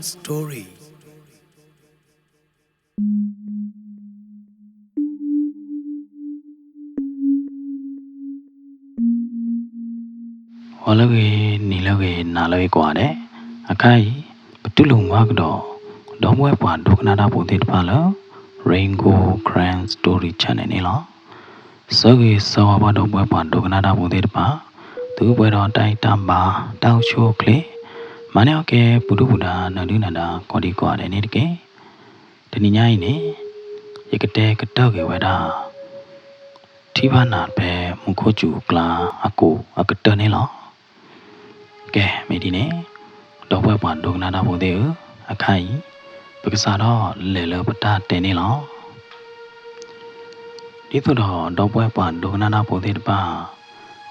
Story ဝလကေနီလကေနာလကေကွာတဲ့အခိုင်ဘတုလုံဝါကတော့ဒေါ်ဘွဲပွားဒုက္ခနာတာပိုတိတပါလား Raingo Grand Story Channel နေလားစောကေစောဘာဒေါ်ဘွဲပွားဒုက္ခနာတာပိုတိတပါသူဘွဲတော်တိုင်တပါတောက်ချိုကလေးမနေ့ကပုဒုဗုဒ္ဓနန္ဒုနန္ဒာကောဒီကွာတဲ့နေ့တကယ်ဒီညညနေရကတဲ့ကတော့ကေဝဲတာထိပါနာပဲမုခိုကျူကလာအကူအကတနေလားကဲမိဒီနေတော့ဘွဲပွားဒုက္ခနာတာပိုတိအခိုင်ပက္ကစားတော့လေလပတာတင်နေလားဒီတော့ဘွဲပွားဒုက္ခနာတာပိုတိတပါ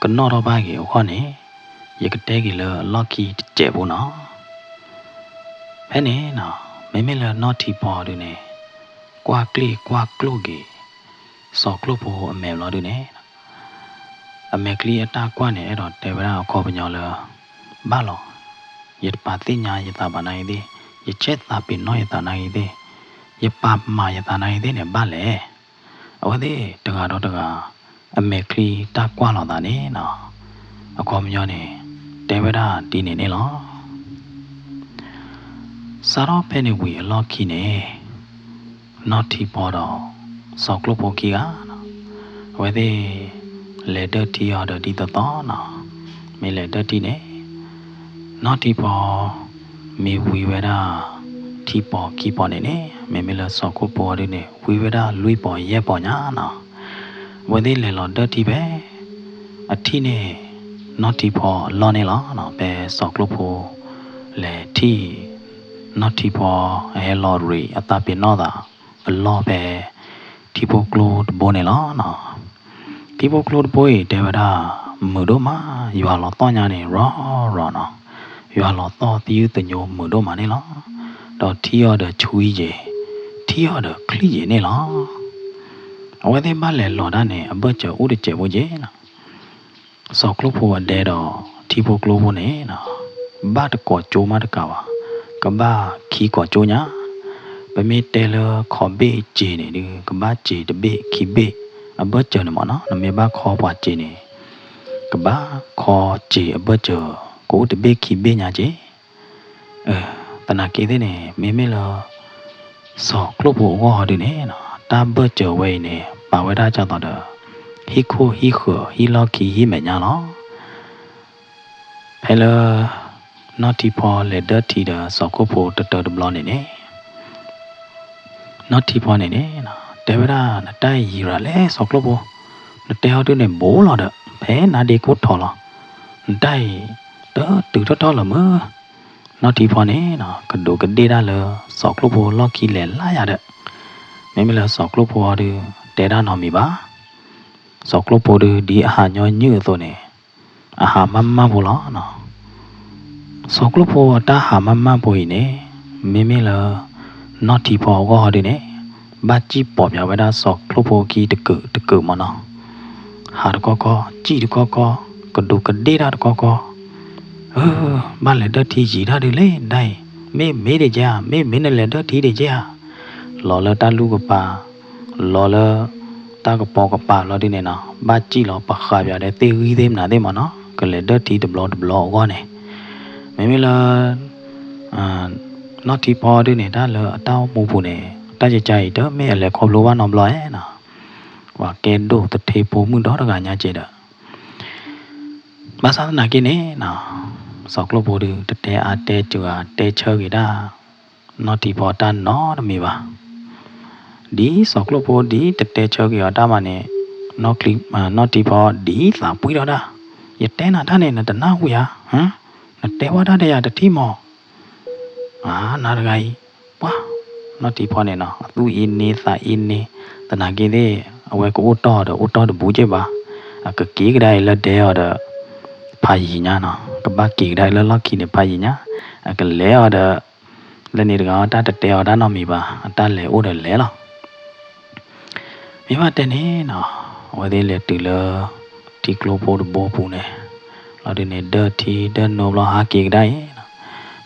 ကနောတော့ပါကေခေါနေရကတဲ့ကေလလော်ကီကျဲဘူးနော်ဘယ်နဲ့နော်မမေလနော်တီပေါ်ဒူနေကွာကလီကွာကလုကေစောကလုဖို့အမေလောဒူနေအမေကလီအတာကွာနေအဲ့တော့တေဝရခေါ်ပညောလဘာလောရပါတိညာယတာပါနိုင်သေးရချက်တာပင်နော်ယတာနိုင်သေးရပါမာယတာနိုင်သေးနဲ့ဘာလဲအဝသေးတကတော့တကအမေကလီတာကွာလောတာနေနော်အခေါ်မညောနေတေဝရဒီနေလောစားတော့ဖဲနေဝီအလော့ခီနေနော်တီပေါ်တော့စောက်ကလပိုကီကဝဲသေးလေဒတ်တီရဒဒီတော့နော်မေလေဒတ်တီနေနော်တီပေါ်မေဝီဝဲတာတီပေါ်ကီပေါ်နေနေမေမေလစောက်ကပေါ်ရနေဝီဝဲတာလွိပေါ်ရဲပေါ်ညာနော်ဝဲသေးလေလော်ဒတ်တီပဲအထီနေနော်တီပေါ်လော်နေလားနော်ပဲစောက်ကလပိုလေတီnot tipo lorry atapi noda lobe tipo cloud bonela na tipo cloud boy devada mudoma you are lot nya ne ra na you are lot tiu tanyo mudoma ne la do tiu de chui je tiu de kli je ne la awade ba le lo da ne abacha u de che bo je na so cloud po de do tipo cloud bo ne na ba de ko cho ma de ka baကဘာခီကောချိုညာပမေတဲလခေါ်ဘေးဂျင်းနေဒီကဘာဂျီတဘေးခီဘေးအဘတ်ချနမနော်နမေဘာခေါ်ပွားဂျင်းနေကဘာခေါ်ဂျီအဘတ်ချကိုတဘေးခီဘေးညာဂျီတနာကေတဲ့နေမေမေလစောကလဘောဝါဒီနေနော်တာဘတ်ချဝဲနေပါဝဲတာကြတော့ဟီခိုဟီခိုဟီလော်ကီဟီမညာနော်ဟဲလိုNaughty Paul le dirty da sokopo tato de blonde ne Naughty Paul ne na devara na tai yira le soklopo na te ho de ne bo lo da phe na de ko tho lo dai da tu tho lo ma Naughty Paul ne na ka do ka de da le soklopo lo ki le la ya da me me la soklopo de te da no mi ba soklopo de di a ha nyo nyu so ne a ha mamma bo lo noစောကလဖို့တာဟာမမပွေနေမေမေလာနော်တီပေါ်ကောဒီနေဘာကြည့်ပေါ်ပြဝဲတာစောကလဖို့ကီတကမနော်ဟာတကောကြည့်တကောကဒုကဒေတာတကောဘာလဲဒတီကြီးတာဒီလေဒိုင်မေတဲ့ကြမေနဲ့လေဒတီတဲ့ကြလော်လတာလူကပါလော်လတာကပေါ်ကပါလော်ဒီနေနော်ဘာကြည့်လောပခါပြတဲ့တေဝီသေးမနာသေးမနော်ကလေဒတီဒဘလောကောနေမေမေလာနော်တီပေါ်ဒီနေတာလအတောင်းမှုဖို့နေတကြကြိတော့မေလည်းခေါ်လို့ဘာနော်ဘလောရဲ့နော်ဝါကဲဒိုတထေပုံမှုတော့တကညာကျတာမဆာနာကိနေနော်စောကလပိုဒီတတဲအတဲကျူအတဲချောကိတာနော်တီပေါ်တန်နော်တမေပါဒီစောကလပိုဒီတတဲချောကိတာမနဲ့နော်ကလီနော်တီပေါ်ဒီသာပွေတော့တာ ya tena tane na dana huya na tewa da de ya de ti mo na da gai wa no ti pho ne no tu in ni sa in ni tana ke de awe ko to de bu je ba ka ki ga dai la de ya de pha yi nya no ka ba ki ga dai la lo ki ne pha yi nya ka le ya de le ni ga ta te ya da no mi ba ta le o de le lo mi ba te ne no wa de le ti le ti klo po de bo pu ne lo de ne de ti de no lo ha ki ga dai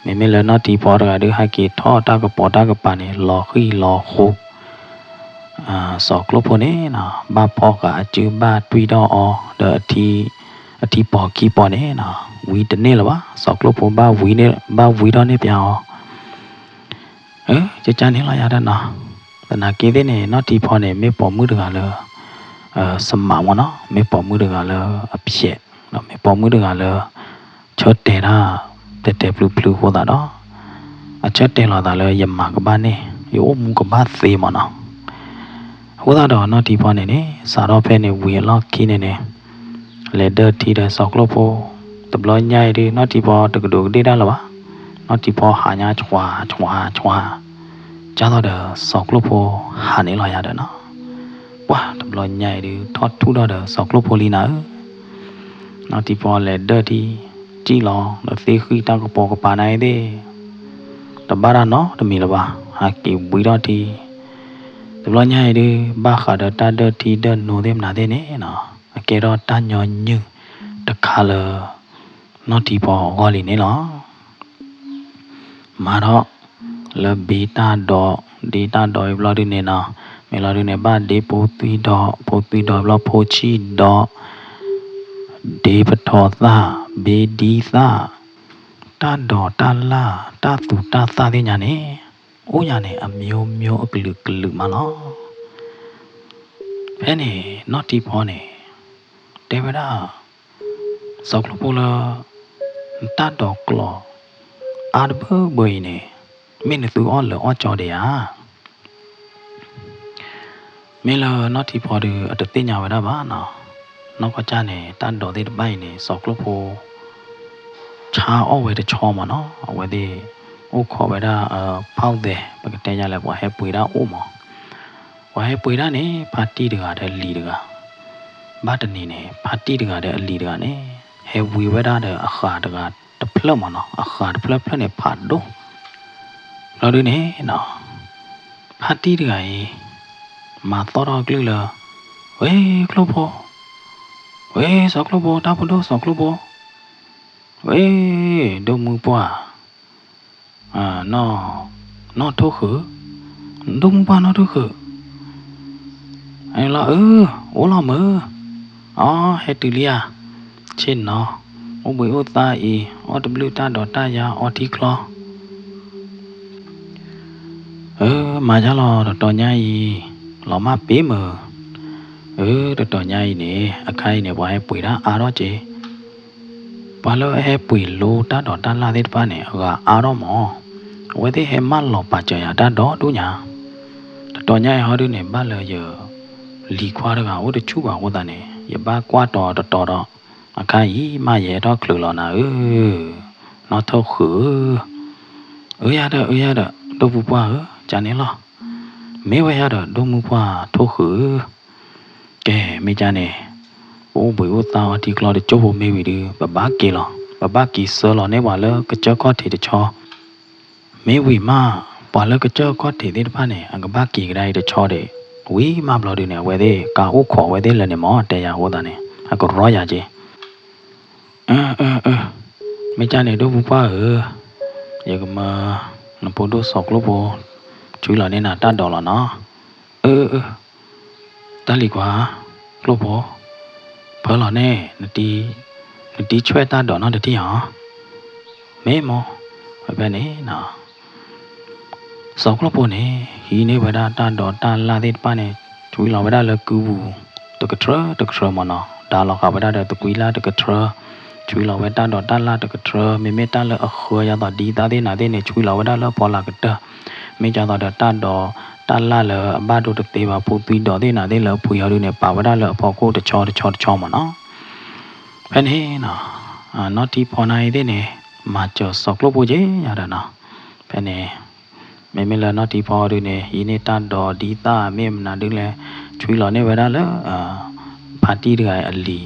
me me le no ti po da de ha ki tho ta ka po ta ka pa ne lo khi lo khu so klo po ne na ba po ka chu ba twi do o de ti po ki po ne na wi de ne la ba so klo po ba wi do ne pya o cha cha ne la ya da na na ke de ne no ti po ne me po mu de ga leสมาวเนาะไม่ปอมือเดือเลยเพี้ยเนาะไม่ปอมือเดือเลยชดเตะนะเตะพลุหัวตาเนาะชดเตะเราตาเลยยำมากบ้านนี่อยู่มุกบ้านเสียมันเนาะหัวตาดอกเนาะที่พอเนี่ยสารพัดเนี่ยวิ่งล็อกขี้เนี่ยเลเดอร์ที่เดือสอกลบโพตบล้อใหญ่ดิเนาะที่พอตะกระดูกได้หรอวะเนาะที่พอหายาชัวจ้าต่อเดือสอกลบโพหาเนี่ยลอยเดือเนาะว้าตบล้อใหญ่ดิทอดทุกดอกเดือสอกลบโพลีน่ะเนาะที่พอเลเดอร์ที่จีหลอแล้วเสียขี้ตากระโปงกระปาไหนเด้แต่บ้านเนาะจะมีหรือเปล่าหากิวบุยดอทีตบล้อใหญ่ดิบ้าขาเดตาเดทีเดินโนเดมนาเดเนี่ยเนาะเกดอตาหย่อนยืตะคาเลเนาะที่พอกอลีเนี่ยเนาะมาเนาะแล้วบีตาดอดีตาดอยบลอดิเนี่ยเนาะเมลอดิเนี่ยบ้านเดโปตุยดอบลอโพชีดอเดปทอซาเบดีซาตาดอตาลาตาสุตาซาเดญาเนี่ยโอ้ญาเนี่ยอเมียวกลึกมาเนาะแพ้เนี่ยเนาะที่พอเนี่ยเดวดาสอกลโพลตาดอกลออาดเบอร์เบยเนี่ยไม่นึกถึงอ้อเหลืออ้อจอเดียไม่ละเนาะที่พอดูอัตติญาไว้ได้บ้านเนาะนอกจากเนี่ยตาดอกที่ใบเนี่ยสอกลโพชาเอาไว้ได้ชอมาเนาะเอาไว้ได้โอ้ขอไว้ได้เผาเดะปกติญาแล้วว่าให้ปุ๋ยได้โอ้หมอว่าให้ปุ๋ยได้เนี่ยพาร์ตี้เดือดได้ลีเดือบ้านนี้เนี่ยพาร์ตี้เดือดได้ลีเดือเนี่ยให้วิวได้เดืออาคาเดือดตะเพลมันเนาะอาคาตะเพลเนี่ยผ่านดูเราดูเนี่ยเนาะพาร์ตี้เดือดมาต่อรอกลึกเลยเว้ยครูโบเว้ยสอกครูโบตาพูดสอกครูโบเว้ยดูมือปัวนอทุกข์ดูมือปัวนอทุกข์ไอ้ละโอ้ละมืออ๋อให้ตุลียเช่นเนาะโอ้บุยโอตาอีออตบลูตาดอตายาออทิคลอมาจ้าลอตอใหญ่ลอมาเป๋มือตอใหญ่นี่อะไข่เนี่ยบ่ให้ปุ๋ยละอารอเจปาเลให้ปุ๋ยโลตาดอตาลาเดปาเนี่ยก็อารอหมอเวทีให้มันลอปาจอยาตาดอดูหยังตอใหญ่เฮาดูเนี่ยบ้านเลยเยอะลีควาดก็โอ้ตะชูบ่าโอตาเนี่ยอย่าบ้ากว่าตอดออะไข่มาแย่ดอคลือลอนะนอทอขือยาดดอบุปัวจานนี้ลอไม่ว่ายาดอดอมุปัวทอขือแกไม่จานเนี่ยโอ้บุยโอตาที่กลอดจบไม่วิดีบะบาเกลอบะบากีเซลอเนี่ยว่าเลยก็เจ้าก็เทเดชอไม่วิมาปาเลยก็เจ้าก็เทเดปาเนี่ยอังกบากีก็ได้เดชอเดวิมาบลอดเนี่ยเวเดกาอุขอเวเดเลยเนี่ยหมอแต่ยาโหตาเนี่ยอักรอยาเจไม่จานเนี่ยดอบุปัวอย่าก็มานำปูดูสอกลโพช่วยเราเนี่ยนะตาดอละเนาะตาลีกว่ากลโพเพอเราเนี่ยนาทีช่วยตาดอเนาะเดี๋ยวที่หรอไม่มอแบบนี้เนาะสอกลโพเนี่ยฮีเนี่ยเวลาตาดอตาลาเด็ดป้าเนี่ยช่วยเราเวลาเรากูตะกะเทรมันเนาะตาเราขับเวลาเราตะกุยลาตะกะเทรช่วยเราเวลาดอตาลาตะกะเทรไม่ตาเราเคยยาตาดีตาเดนาเดเนี่ยช่วยเราเวลาเราพอลากะเตอไม่จะตาตาดอตาลาเลยบ้านดูตะเตบาปูตุยดอเดนาเดเลยปุยเอาดูเนี่ยป่าวเวลาเราพอโคตะชอมันเนาะ ဖဲနေနော်နော်တီပေါ်နိုင်တဲ့နေမာကျော်စောက်လို့ပို့ကြီးရတာနော်ဖဲနေမေမေလာနော်တီပေါ်ရနေဤနေတတော်ဒီတာမေမနာဒူလဲချွေးလော်နေဝရလာပါတီတကအလီ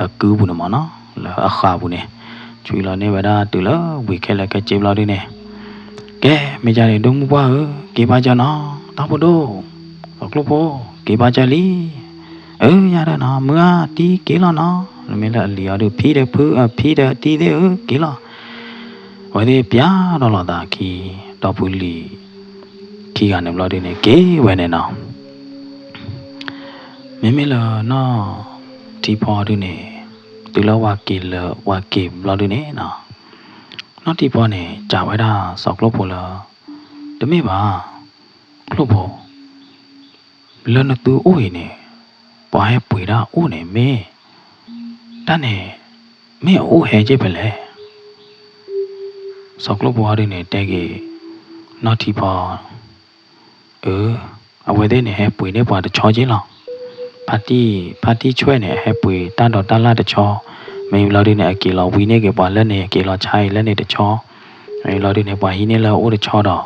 အကူဘူးနော်နော်လာအခါဘူးနေချွေးလော်နေဝရတူလဝေခဲလက်ကကျေဘလာနေကဲမေကြနေဒုံမပွားကေပါကြနော်တောက်ဖို့တော့ကလဖို့ကေပါကြလီရတာနော်မွာတီကေလောနော်မေလာလီရတို့ဖီးတယ်ဖူးဖီးတယ်တီးတယ်ကေလောဝေဒီပြာတော့လာတာခီတော့ဘူးလီခီကနေဘလာနေကေဝဲနေနော်မေလာနော်တီပေါ်တို့နေတူလဝကေလဝကေဘလာနေနော်နော်တီပေါ်နေကြာဝဲတာစောက်လို့ဖို့လားတမေပါလို့ဖို့လနတူအိုးနေပွားပွေတာအိုးနေမေတန်းနေမေအိုးဟဲကြည့်ပဲလေစောက်လို့ပွားနေတဲကြီးနော်တီပေါ်အဝဲတဲ့နေဟဲပွေနေပွားတချောချင်းလောပါတီချွဲနေဟဲပွေတန်းတော်တလာတချောမေလာဒီနေအကီလောဝီနေကပွားလက်နေအကီလောချိုင်လက်နေတချောမေလာဒီနေပွားဟီနေလောအိုးတချောတော့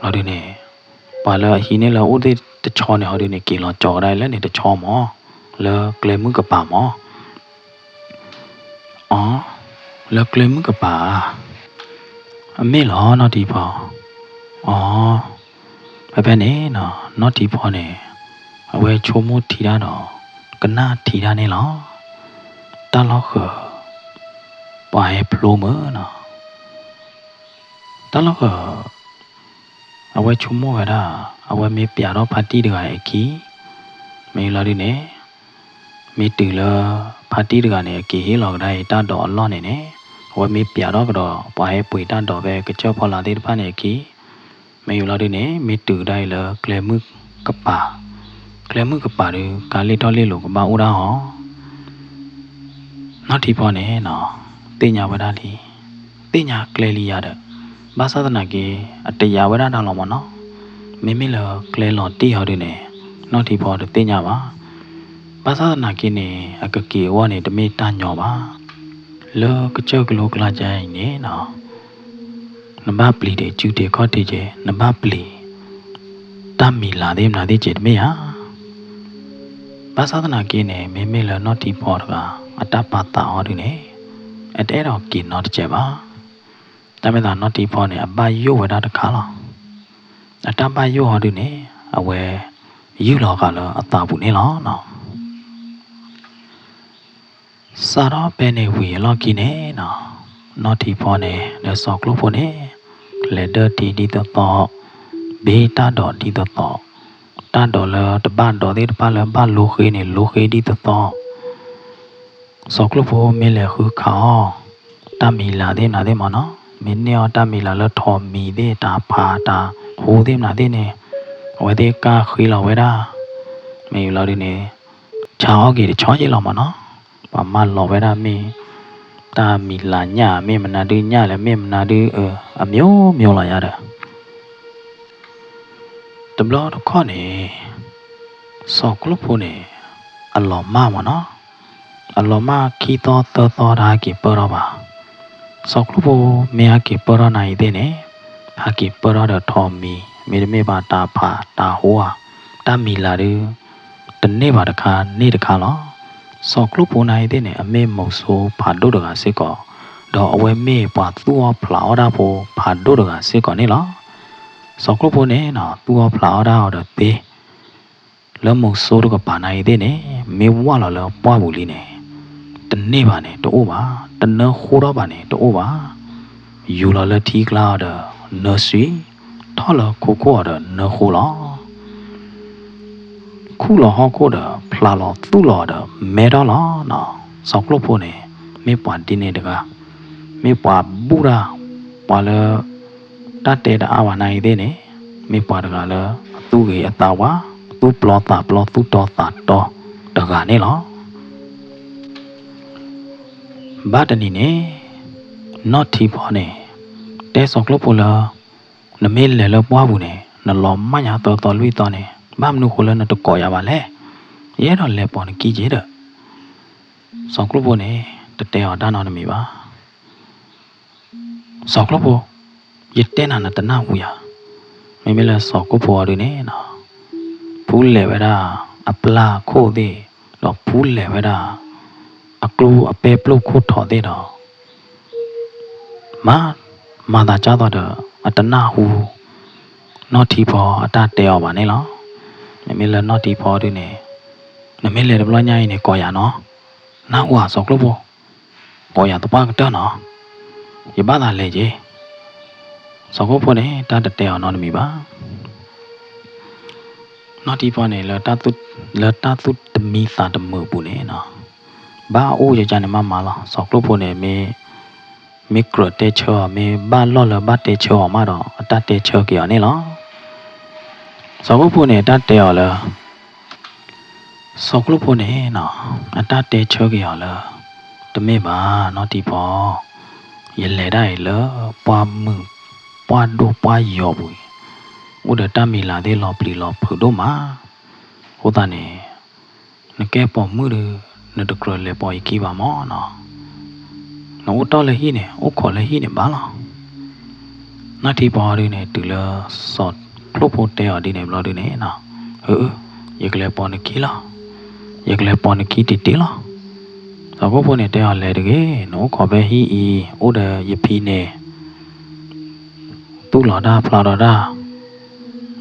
လာဒီနေပါလာဟီနေလောအိုးတချောနေဟောဒီနေကီလောကြော်တိုင်းလက်နေတချောမောလောကလေမှုကပါမောလောကလေမှုကပါအမေလောနော်ဒီပေါ့ဘယ်နေနော်ဒီပေါ့နေအဝဲချိုမိုးထီတာတော့ကနာထီတာနေလောတလောက်ခပါရဲ့ဖလိုမနော်တလောက်ခအဝဲချိုမိုးရတာအဝဲမေးပြတော့ဖတ်တီတကအကီမေးလာဒီနေမေးတူလာဖတ်တီတကနေအကီဟေးလောက်တိုင်းတတော်အလော့နေနေအဝဲမေးပြတော့ကတော့ပါရဲ့ပွေတတော်ပဲကြောက်ဖော်လာတဲ့ဖာနေအကီမေးလာဒီနေမေးတူတိုင်းလာကလေမှုကပါကလေမှုကပါရကာလီတော်လေးလို့ကပါဦးတာဟောနော်ဒီပေါ်နေနော်တင်ညာဝဒလီတင်ညာကလေလီရတဲ့ဘာသာသနာကြီးအတရားဝဒတောင်းလို့မနော်မိမိလောကလေလောတီဟောဒီနေနော်ဒီပေါ်တင်ညာပါဘာသာသနာကြီးနေအကကေဝနေတမေတညောပါလောကကြောက်ကလောကလာကြိုင်နေနော်နမပလီတဲ့ကျူတဲ့ခေါ်တဲ့ကျနမပလီတမီလာတဲ့မနာတဲ့ကျတမေဟာဘာသာသနာကြီးနေမိမိလောနော်ဒီပေါ်ကအတပတာဟောဒီနေအတဲတော်ကီနော်တစ်ချက်ပါဒါမဲ့သာနော်ဒီပေါ်နေအပယုဝဒတခါလောအတပယုဟောဒီနေအဝဲယူလောကလောအတာဘူးနေလောနော်စာတော့ပဲနေဝီလောကီနေနော်ဒီပေါ်နေလက်စောကလို့ပေါ်နေလက်ဒတီဒီတော့ဘေးတာတော်ဒီတော့တန်တော်လောတပတ်တော်ဒီတပတ်လောဘာလိုခေနေလိုခေဒီတော့စောကလို့ပေါ်မင်းလေခုခေါတမီလာတဲ့နာတဲ့မနော်မင်းနေတမီလာလောထော်မီတဲ့တာဖာတာဟိုတဲ့နာတဲ့နေဝဲတဲ့ကာခွေးလောဝဲတာမေလောဒီနေချောင်းကြီးချောင်းကြီးလောမနော်ဘာမလောဝဲတာမင်းတာမီလာညမင်းမနာဒီညလည်းမင်းမနာဒီအမျိုးလာရတာတဘလောတော့ခေါနေစောကလို့ပေါ်နေအလောမမနော်အလောမခီတော်တော်ရာကိပရောပါစောကလို့ပေါ်မေဟာကိပရောနိုင်တဲ့နေဟာကိပရောတော့ထော်မီမေပါတာဖာတာဟိုဟာတမီလာတယ်တနေ့ပါတခါနေ့တခါလောစောကလို့ပေါ်နိုင်တဲ့နေအမေမုတ်ဆိုးဖာတို့တကစစ်ကောတော့အဝဲမေပွားသူ့ဖလာတာပေါ်ဖာတို့တကစစ်ကောနေလောစောကလို့ပေါ်နေနော်သူ့ဖလာတာတော့သေးလမုတ်ဆိုးတော့ကပါနိုင်တဲ့နေမေဝါလောပွားဘူးလီနေတနေ့ပါနဲ့တိုးပါတနခိုးတော့ပါနဲ့တိုးပါယူလာလက်ထီကလာတော့နစီထော်လကိုကိုတော့နခိုးလောခုလောဟောကိုတော့ဖလာလောသူ့လောတော့မဲတော့လောနော်စောက်လို့ဖို့နေမေပွားတင်းနေတကမေပွားဘူးရာပွာလတတ်တဲ့အာဝနိုင်သေးနေမေပွားတကလောသူ့ကြီးအတာဝါသူ့ပလောတာပလောသူ့တော်တာတော်တကနေလောဘာတနီနေnot တီပေါ်နေတဲစောကလို့ပိုလာနမေလေလပွားဘူးနေနလောမညာတော်လွီတော်နေဘာမနုခိုလနတကောရပါလေရဲတော့လေပေါ်နေကြီးကြီးတဲ့ sọc lúc bố này tật tèo đã nói mì ba sọc lúc bố dịch tên là tận nào vậy mày mới là sọc lúc bố đi nè nó phú lệ vậy đó apla khô đi nó phú lệ vậy đó aklu ape plu khô thọ đi đó mà ta cho đó tận nào nó thì bỏ ta tèo bà này nó mày mới là nó thì bỏ đi nè nó mới là lo nhai nè coi à nó quá sọc lúc bố coi à tụi ba cái nó vậy ba ta lấy gì sọc lúc bố này ta đặt tèo nó mì ba nó thì bỏ này là ta tút mi sa tầm mờ bù này nó ba ô cho này mà lo sọc lúc bố này mi cửa tê chờ mi ba lo là ba tê chờ mà đó ta tê chờ kiểu này nó sọc lúc bố này ta tèo là sọc lúc bố này nó ta tê chờ kiểu là tụi mẹ bà nó thì bỏ vậy lẽ đây lỡ qua mừng qua đồ qua dò bụi u đợt ta mi là để lọp lì lọp phở đô má ô ta nè nó kẹp bỏ mưa được nó được rồi lại bỏ kia vào mỏ nó u to là hi nè u khó là hi nè bá lo nó thì bỏ đi nè từ là sọt lúc bố tè ở đi nè lo đi nè nó vậy lại bỏ nó kia lo vậy lại bỏ nó kia tí lo sao có bố này tè ở lại được cái nó có vẻ hi u đợt dịp hi nè tu lọ đa pla đa đa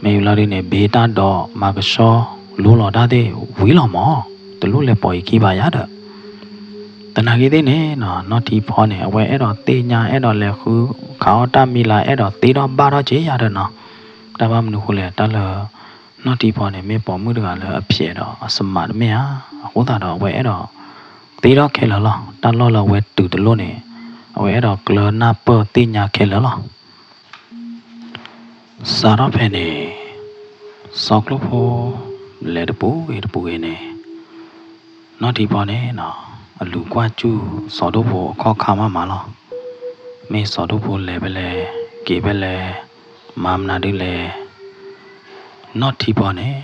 mày lo đi nè bê ta đỏ mà cái so lú lọ đa thế quý lọ mỏ từ lú lại bỏ kia bà giá đó tận hai cái thế này nó thì bỏ nè quay ở đó tê nhà ở đó là cứ khảo ta mi lại ở đó tê đó ba đó chế ra đó nó ta ba mình khổ lẹ ta là nó thì bỏ nè mày bỏ mới được là phía đó sầm mát mày á cố ta đó quay ở đó tê đó kêu là ta lo quay từ luôn nè quay ở đó là na bờ tê nhà kêu là sao đó phải nè sọc lúc hồ lệ đập bù nè nó thì bỏ nè nó lù qua chu sọ đốt hồ khó khăn mà lo mấy sọ đốt hồ lệ bên lệ kỹ bên lệ mam na đi lệ nó thì bỏ nè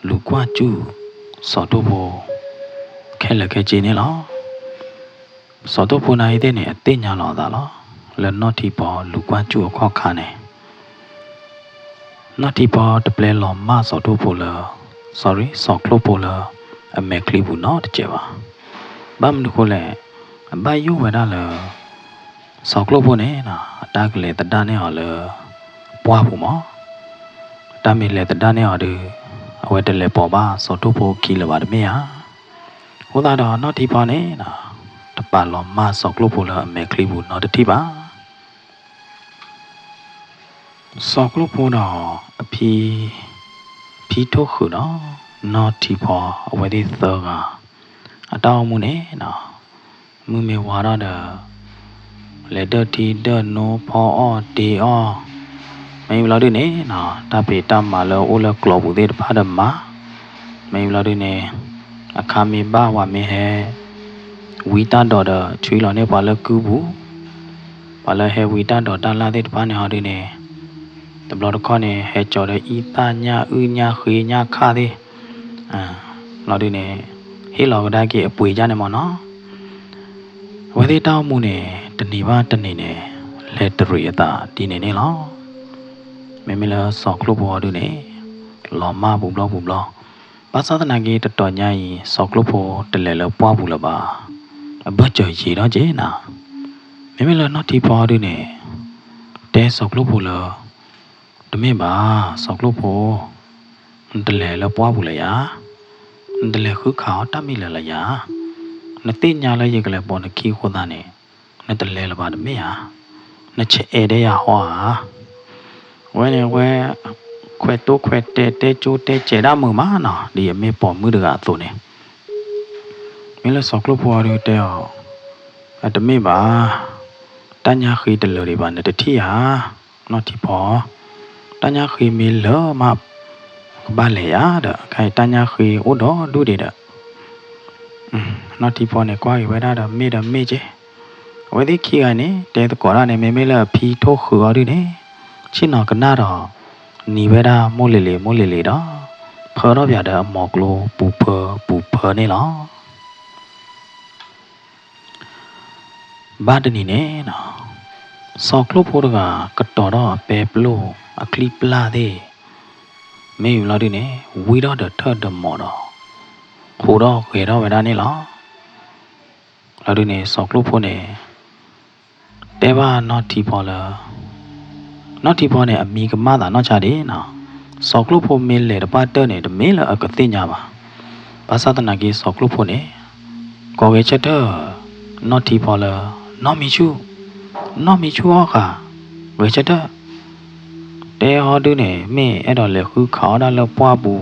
lù qua chu sọ đốt hồ cái là cái gì nè lo sọ đốt hồ này thế nè tên nhà lo đó lo lần nó thì bỏ lù qua chu khó khăn nè nó thì bỏ tập lệ lò ma sọ đốt hồ là sọ đốt hồ là mẹ clip của nó thì chịu à bấm được lẽ bao nhiêu vậy đó là sọ đốt hồ này nè ta cái lệ tận đa này họ là qua phụ mỏ ta mình lệ tận đa này họ được ở đây lệ bỏ ba sọ đốt hồ kia là bà được mấy á của ta đó nó thì bỏ này nè tập bà lò ma sọ đốt hồ là mẹ clip của nó được thì bà sọ đốt hồ đó phi thuốc khử đó nó thì bỏ ở đây sờ à tao muốn nè nó muốn mày qua đó đờ lệ đờ thì đờ nó bỏ đi mày lo đi nè nó ta bị tam mà lo u lo clop u đi ba đầm má mày lo đi nè à kami ba wa mày he ta đờ đờ chui lo nè ba lo cứ bú ba lo he ta đờ ta la đi ba nè họ đi nè tập lo đó con nè he cho đấy ta nha nha khỉ nha kha đi lo đi nè hi lo da kia bùi ra nè mà nó vậy thì tao mua nè tên nè lệ trụi ta đi nè lo mày là sọc lốp bò đi nè lò ma bùm lo bác sao thế này kia tao nhai sọc lốp bò tên lệ là qua bùm là bà bớt trời gì đó chứ nào mày là nó thì bò đi nè té sọc lốp bò là tụi mày bà sọc lốp bò tên lệ là qua bùm là giá tên lệ khứ khảo ta mi là giá nó tin nhà là gì cái là bỏ nó kia của ta nè nó tên lệ là bà được mấy nó chế để hoa quay này quay tú quay tê chú tê chế đa mờ má nọ đi mẹ bỏ mưa được à tụi này mình là sọc lúc qua được tèo à tụi mẹ bà ta nhà khi tên lừa đi bà nó thì nó thì bỏ ta nhà khi mình lỡ mà ba lẻ đó cái ta nhà khi ô đó đu đi đó nó thì bỏ này qua vậy đó mẹ chứ vậy thì khi này để tôi có ra này mẹ là phi thô khử đi đấy chỉ nó cái nào đó nỉ về đó mua lì đó phở nó bây giờ mọc lô bù phở này nó badani ne na soklo phoga katoro pe plo akli pla de me yu la de ne we do the third mo do ho do kwe do we da ne la de ne soklo pho ne te ba not ti pho la not ti pho ne ami ka ma da no cha de na soklo pho me le de pa te ne de me la ak ti nya ba ba sa ta na ki soklo pho ne ko ge chet de not ti pho la no mi chu ho ka we chet de te ho du ne me ai do le khu kha da le pwa bu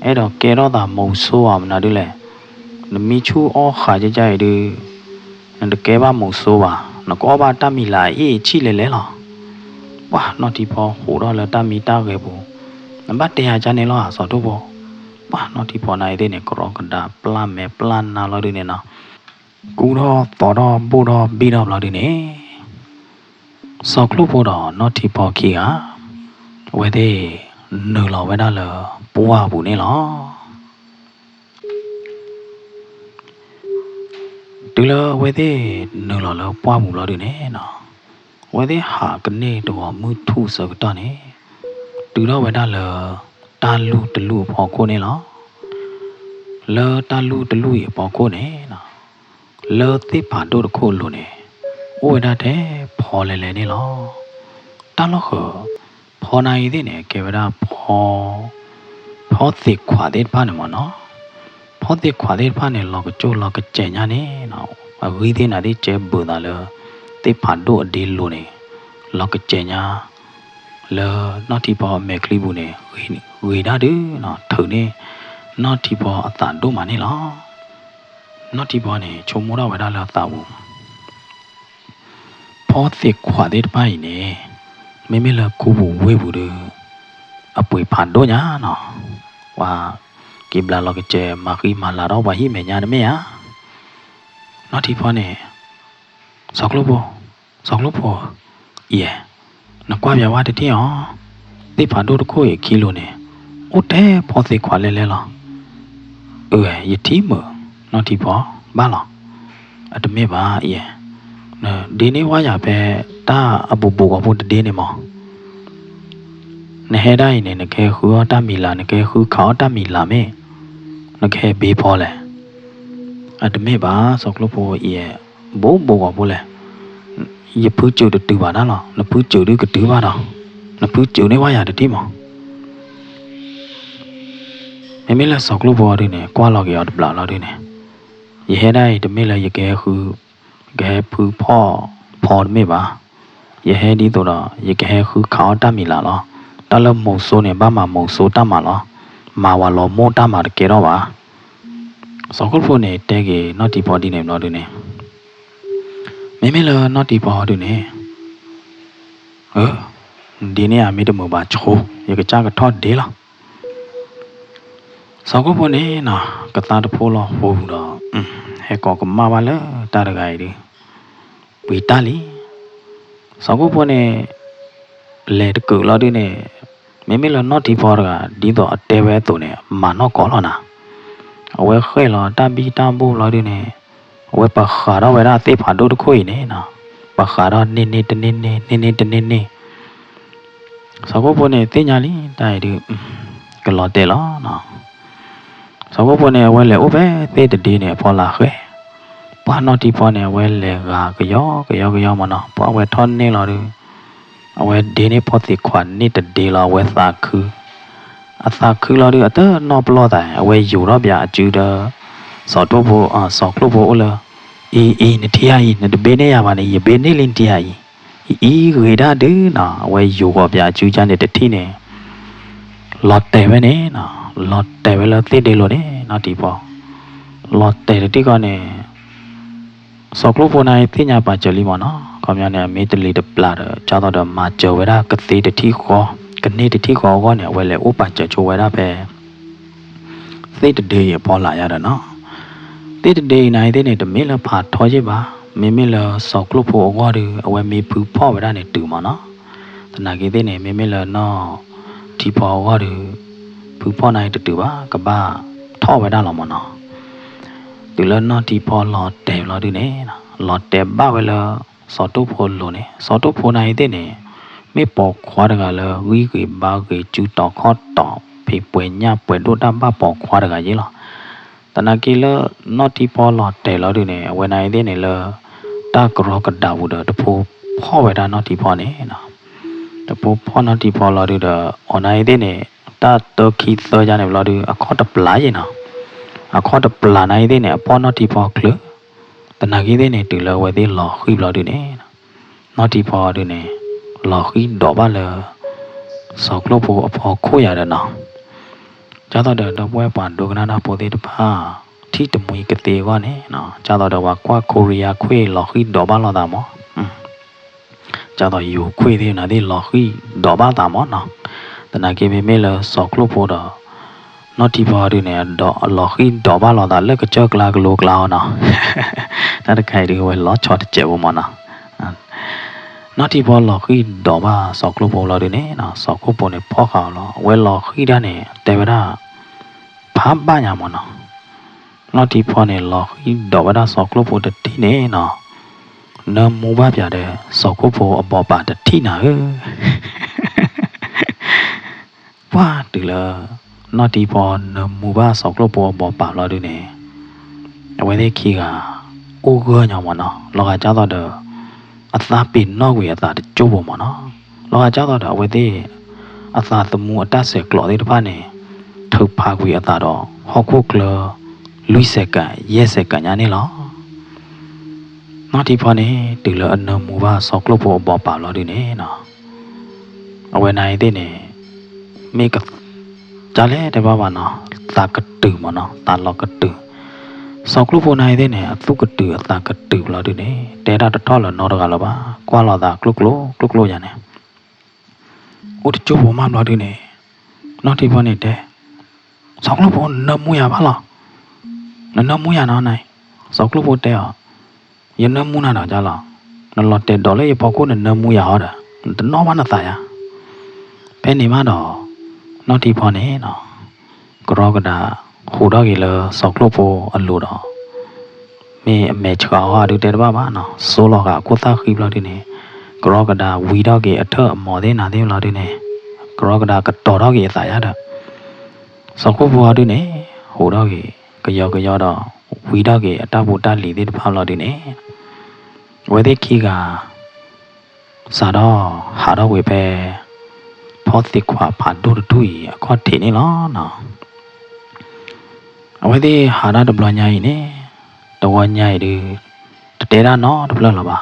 ai do ke do da mo so am na du le mi chu o kha ja ja de de ke ba mo so ba no ko ba ta mi la e chi le le la wa no ti pho ho do le ta mi ta ge bu na ba te ha ja ne lo ha so do bo wa no ti pho na de ne ko ro ka da plan me plan na lo de ne na ku do to do bu do bi do lo de ne so klu pho do no ti pho ki ga we de no lo we da le po wa bu ne loတူလဝဲတဲ့နော်လောပွားမှုလောဒီနေနော်ဝဲတဲ့ဟာကနေတော့မူထုစကတော့နေတူတော့ဝဲတာလောတာလူတလူဖော်ကိုနေလောလောတာလူတလူရပေါ်ကိုနေနော်လောသိပါတို့တခုလို့နေဝဲတာတဲ့ဖော်လဲလဲနေလောတာလောခောဖော်နိုင်တဲ့နေကေဝရာဖော်သိခွာတဲ့ပါနေမနော်ဖောတဲ့ခွာတဲ့ဖာနေလောကကျိုးလောကကျညာနေနော်အဝိသေနာတိကျဲပူတာလောတိဖာတို့အဒီလိုနေလောကကျညာလောနော်တိဘောမေကလီဘူးနေဝေဒါတူနော်ထုံနေနော်တိဘောအတန်တို့မနေလောနော်တိဘောနေချုံမိုးတော့ဝေဒါလောတာဘူးဖောတဲ့ခွာတဲ့ပိုင်းနေမေမေလောကူဘူးဝေဘူးတူအပွေဖန်တို့ညာနော်ဝါကိဘလာလောကကျဲမာခီမာလာတော့ဝါဟိမေညာနမေယာနော်ဒီဖောနေစောက်လို့ဖို့ယေနကွာပြဝါတတိယောတိဖာတို့တခိုးရခီလိုနေအိုတဲဖောသိခွာလဲလဲလားယတိမနော်ဒီဖောဘာလားအတမေပါယေဒီနေ့ဝါရပဲတာအပူပူကဖို့တည်နေမောနဟဲတိုင်းနေနခဲခူတမီလာနခဲခူခေါတမီလာမေနခဲဘေးဖောလဲအတမေပါစောက်လို့ဖို့ယေဘိုးဘောကဖို့လဲယဖူးကျုပ်တူပါလားနဖူးကျုပ်ကတူပါတော့နဖူးကျုပ်နေဝါရတတိမောမေလာစောက်လို့ဖို့ရနေကွာလောက်ရပလာလောက်နေယေဟဲတိုင်းတမေလာယခဲခူကဲဖူးဖောမေပါယေဟဲဒီတော့ယခဲခူခေါတမီလာလားတလမုံဆိုးနေဘာမှမုံဆိုးတတ်မှာလားမာဝါလောမောတတ်မှာတကယ်တော့ပါစောက်ဖို့နေတဲကေနော်ဒီဘော်ဒီနေနော်ဒီနေမေမေလောနော်ဒီဘော်ဒီနေဒီနေအမေတမဘာချိုးရကကြကထော့ဒေးလားစောက်ဖို့နေနော်ကတာတဖိုးလောဟိုတော့ဟဲကောကမပါလဲတာရဂိုင်ဒီဝီတာလီစောက်ဖို့နေလေတကူလောဒီနေမေမေလောနော်ဒီဘော်ကဒီတော့အတဲပဲသူနေမာနော်ကောလောနာအဝဲခဲလောတဘီတဘူလောဒီနေအဝဲပခါရဝဲရာသိဖာတို့တခွေနေနော်ပခါရနေတနေနေစောက်ဖို့နေတင်ညာလီတိုင်ဒီကလောတဲလောနော်စောက်ဖို့နေဝဲလေဥပဲသိတဒီနေဖောလာခဲဘာနော်ဒီဖောနေဝဲလေကယောမနော်ဘောဝဲထွန်နေလောဒီအဝဲဒီနေဖောတိခွန်နေတဒီလောဝဲသာခုအသာခုလောဒီအတနော်ပလောတိုင်အဝဲယူတော့ဗျာအကျူတော့စောတော့ဘောစောကလို့ဘောလားအေးနေထရည်နေတဘေးနေရပါနေရဘေးနေလင်းတရားကြီးရေဒါဒေနော်အဝဲယူတော့ဗျာအကျူချမ်းနေတတိနေလော်တဲပဲနေနော်လော်တဲပဲလို့သိတယ်လို့နေနော်ဒီဘောလော်တဲတိကနေစောကလို့ဘောနိုင်သိညာပါကြလီမနော်ခေါင်းများနဲ့မေတလီတပလာတော့ကြာတော့မာကျော်ဝဲတာကတိတတိခေါ်ကနေတတိခေါ်ကောနဲ့ဝဲလေဥပကြချိုဝဲတာပဲသိတတေရပေါ်လာရတာနော်သိတတေနိုင်တဲ့နေတမင်းလဖာထောရပါမင်းမလစောကလို့ဖို့အဝါဒီအဝဲမေဖူဖော့ဝဲတာနေတူမနော်တနာကြီးတဲ့နေမင်းမလနော်ဒီပေါ်ဝါဒီဖူဖော့နိုင်တူပါကဘာထော့ဝဲတာလောမနော်ဒီလနော်ဒီပေါ်လောတဲလောဒီနေနော် lotte ba wala soto pholo ne soto phona ite ne me po khwa daga la wi ki ba ki chu to kho to phi pwe nya pwe do ta ba po khwa daga ji lo tana ki la noti po lotte lo du ne when I ite ne la ta kro ka da bu da to pho pho we da noti po ne na to pho pho noti po lo du da on I ite ne ta to ki so ja ne lo du a kho ta pla ji na a kho ta pla na ite ne po noti po kluตนากีเดเนี่ยตุลาเวทีหล่อขี้บลอดูเนี่ยนอที่พอดูเนี่ยหล่อขี้ดอกบ้าเลยสอกลูกผู้พอคุยอะไรเนาะจ้าต่อเดินตัวป่านดูกันนะโปรตีตผ้าที่ตมุยกตีว่าเนี่ยเนาะจ้าต่อเดินว่าโคเรียคุยหล่อขี้ดอกบ้าเราตามอ๋จ้าต่ออยู่คุยที่ไหนที่หล่อขี้ดอกบ้าตามอ๋เนาะตนากีไม่เลยสอกลูกผู้เด้อนอที่พอดูเนี่ยดอกหล่อขี้ดอกบ้าเราตาเลิกกระเจาะกลากลูกเราเนาะถ้าใครดูว่าล้อชอตเจ็บมันนะนอที่พอล้อขี้ดอกบ้าสอกลูกโป่งเราดูเนี่ยนะสอกลูกโป่งเนี่ยพ่อเขาล้อเวลล้อขี้ด้านเนี่ยแต่เวลาพับบ้านอย่างมันนะนอที่พอเนี่ยล้อขี้ดอกบ้าสอกลูกโป่งแต่ที่เนี่ยนะเนื้อหมูบ้าแบบเดียสอกลูกโป่งเอาบ่อปลาแต่ที่ไหนว่าดูเลยนอที่พอเนื้อหมูบ้าสอกลูกโป่งเอาบ่อปลาเราดูเนี่ยเอาไว้ได้ขี้กาโอ้เงี้ยมันเนาะเราอาจจะต้องเดออัตราปินนอกเวอัตราจูบมันเนาะเราอาจจะต้องเดอเอาไว้ได้อัตราสมุอัตราเสกหล่อที่ทุกบ้านเนี่ยถูกพากุยอัตราดอกฮอกคุกเลลุยเสกกันเยเสกกันอย่างนี้หรอนอที่พอเนี่ยถึงเลยอันเนื้อหมูว่าสอกลูกโป่งบ่อปลาเราดูเนี่ยเนาะเอาไว้ในที่เนี่ยมีกับจะเล่ได้บ้างเนาะตากระตือมันเนาะตาลอกระตือสอกลูกโป่งในที่เนี่ยตุกตือตากตือเราดูเนี่ยแต่ถ้าทอดแล้วนอร์กันแล้วบ้ากว่าเราตากลุกโลอย่างเนี่ยอุดจูบมันเราดูเนี่ยนอที่พอเนี่ยเด้สอกลูกโป่งเนื้อมูยาบ้าหรอเนื้อมูยาเนาะไหนสอกลูกโป่งเด้อยันเนื้อมูน่าหนาจ้าหรอนั่นเราเด็ดดอกเลยพอกูเนี่ยเนื้อมูยาเหรอแต่นอมันน่ะตายอ่ะเป็นนี่มาดอกนอที่พอเนี่ยเนาะก็รอกระดาหูดอกกี่เลยสอกลูกโป่งอันลูดอกมีเมชกาวดูเด็ดบ้าเนาะโซลอกะกูตาขีบเราดิเนี่ยกรอกระดาวีดอกกี่อัฐหมอเดนาเดเราดิเนี่ยกรอกระดากระตอดอกกี่สายดอกสอกลูกโป่งดูเนี่ยหูดอกกี่ก็ยอดอกวีดอกกี่อัฐบูตาลีดิบ้าเราดิเนี่ยเวทีขี้กาสาดอหาดอกเวเปพอติกว่าผ่านดูดุยข้อที่นี่เนาะเอาไว้ที่หาได้ดับลอยใหญ่เนี่ยตัวใหญ่ดูเตะด้านนอดับลอยหรอปะ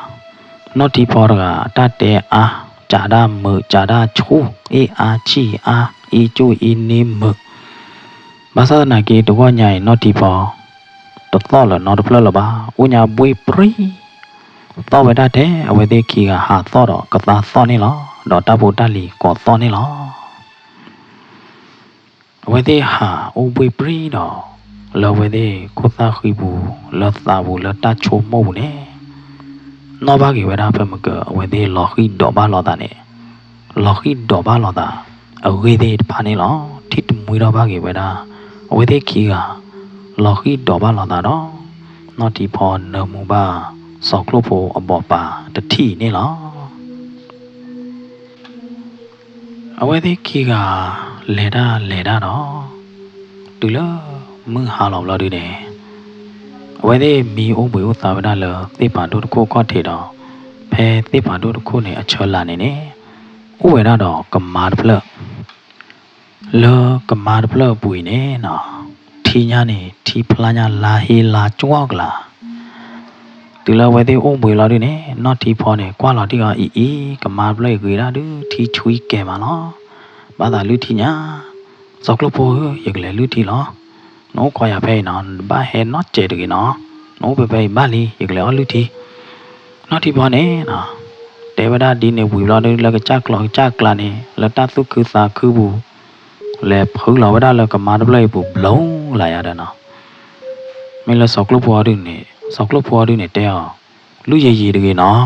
นอที่พอร์กาตาเตะอาจ่าด้ามือจ่าด้าชูอาชีอาอีจูอีนิมือภาษาหน้ากีตัวใหญ่นอที่พอตัวต่อเลยนอดับลอยหรอปะอุญญาบุยปรีต่อไปได้เท่เอาไว้ที่ขี้กาหาต่อดอกกตาต่อนี่หรอดอกตาบูตาลีกอดต่อนี่หรอเอาไว้ที่หาอุบุยปรีดอกเราเวทีกุตาขีบูเราตาบูเราตาโชมบูเนี่ยนอบากิเวลาเพิ่มก็เวทีหลอกขีดอกบ้าหลอตาเนี่ยหลอกขีดอกบ้าหลอตาเอาเวทีผ่านนี่หรอที่ตุ้มมือเราบากิเวลาเวทีขี้กาหลอกขีดอกบ้าหลอตาเนาะนอที่พอเนื้อมูบ้าสอกลูกโป่งอบปาแต่ที่นี่หรอเอาเวทีขี้กาเลด้าเนาะดูเลยมือหาหลอกเราดูเนี่ยไว้ได้มีโอ้บุยอุตสาหะเลยที่ผ่านดูทุกข้อเทดอแพ้ที่ผ่านดูทุกข้อเนี่ยเชลาเนี่ยโอ้เวลาดอกกำมาดเพลเลอกำมาดเพลบุยเนี่ยเนาะที่ญาเนี่ยที่พลาญาลาเฮลาจ้วกละตัวเราไว้ได้โอ้บุยเราดูเนี่ยนอที่พอเนี่ยกว่าเราที่ก็อีกำมาดเพลกุยละดูที่ช่วยแกมาเนาะบ้าตาลุที่ญาสอกลูกโป่งอยากเลยลุที่เนาะน้องคอยไปนอนบ้าเห็นนอเจดกี่เนาะน้องไปบ้านลีอยากเลยลุที่นอที่พอเนี่ยเนาะแต่เวลาดินเนี่ยบุยเราดูแล้วก็จักกลาเนี่ยแล้วตาสุคือสาคือบูแล้วพึ่งเราเวลาแล้วก็มาดูเลยบูบล้งหลายอะไรเนาะไม่ละสอกลูกโป่งดูเนี่ยเตะลุยยีดูกี่เนาะ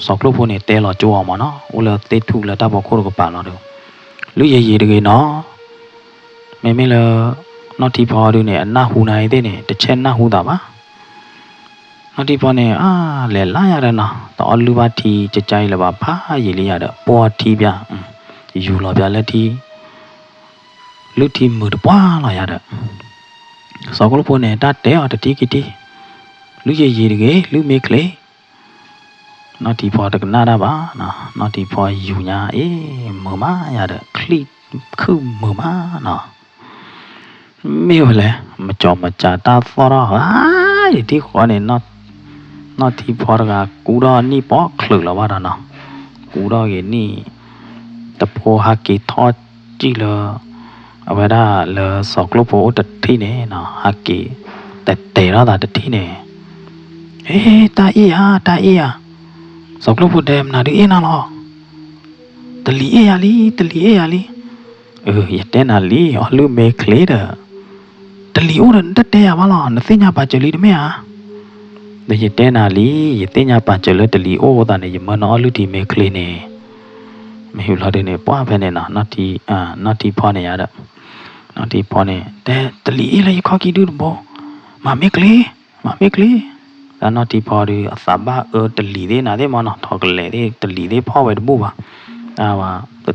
สอกลูกโป่งเนี่ยเตะเราจั่วมาเนาะอุลเตะถูกแล้วตาบอกโคตรก็ป่าเราดูลุยยีดูกี่เนาะไม่ละนอที่พอดูเนี่ยหน้าหูนายได้เนี่ยแต่เช่นหน้าหูตาบ้า နောက်ဒီပေါ်နေလဲလာရတယ်နော်တော်လူပါတီကြကြိုက်လပါဖာရည်လေးရတော့ပေါ်တီပြယူလာပြလက်တီလူတီမှုတပွားလာရတော့စောကလို့ပေါ်နေတာတဲအတတိကတိလူရည်တကယ်လူမေကလေးနောက်ဒီပေါ်တကနာတာပါနော်နောက်ဒီပေါ်ယူညာမမရတော့ခလိခုမမနော်မေဟလဲမကြောမကြတာသောရဟာဒီခေါ်နေနော်ဒီပေါ်ကကူတော့နိပေါ်ခလုလာပါတော့နော်ကူတော့ရဲ့နိတပေါ်ဟာကီထောကြည့်လို့အဝဒါလဲစောကလို့ပေါ်တတိနေနော်ဟာကီတဲရတာတတိနေတာအေးဟာစောကလို့ပေါ်တယ်မနာဒီအေးနာလောတလီအေးရလီရတဲ့နာလီအလူမေကလေးတာတလီအိုတတဲရပါလားနသိညာပါကြလီတမဲဟာဒီရတဲ့နာလီရတဲ့ညာပါကြလတလီအိုတာနေမနောလူတီမေကလေးနေမဟူလာတဲ့နေပွားဖဲနေနော်နော်တီဖောနေရတော့နော်တီဖောနေတဲတလီအေးလေခေါကီဒူဘောမမေကလေးဒါနော်တီဖောဒီအသဘာတလီသေးနာသေးမနော်ထောက်ကလေးသေးတလီသေးဖောဝဲတဘူပါပါ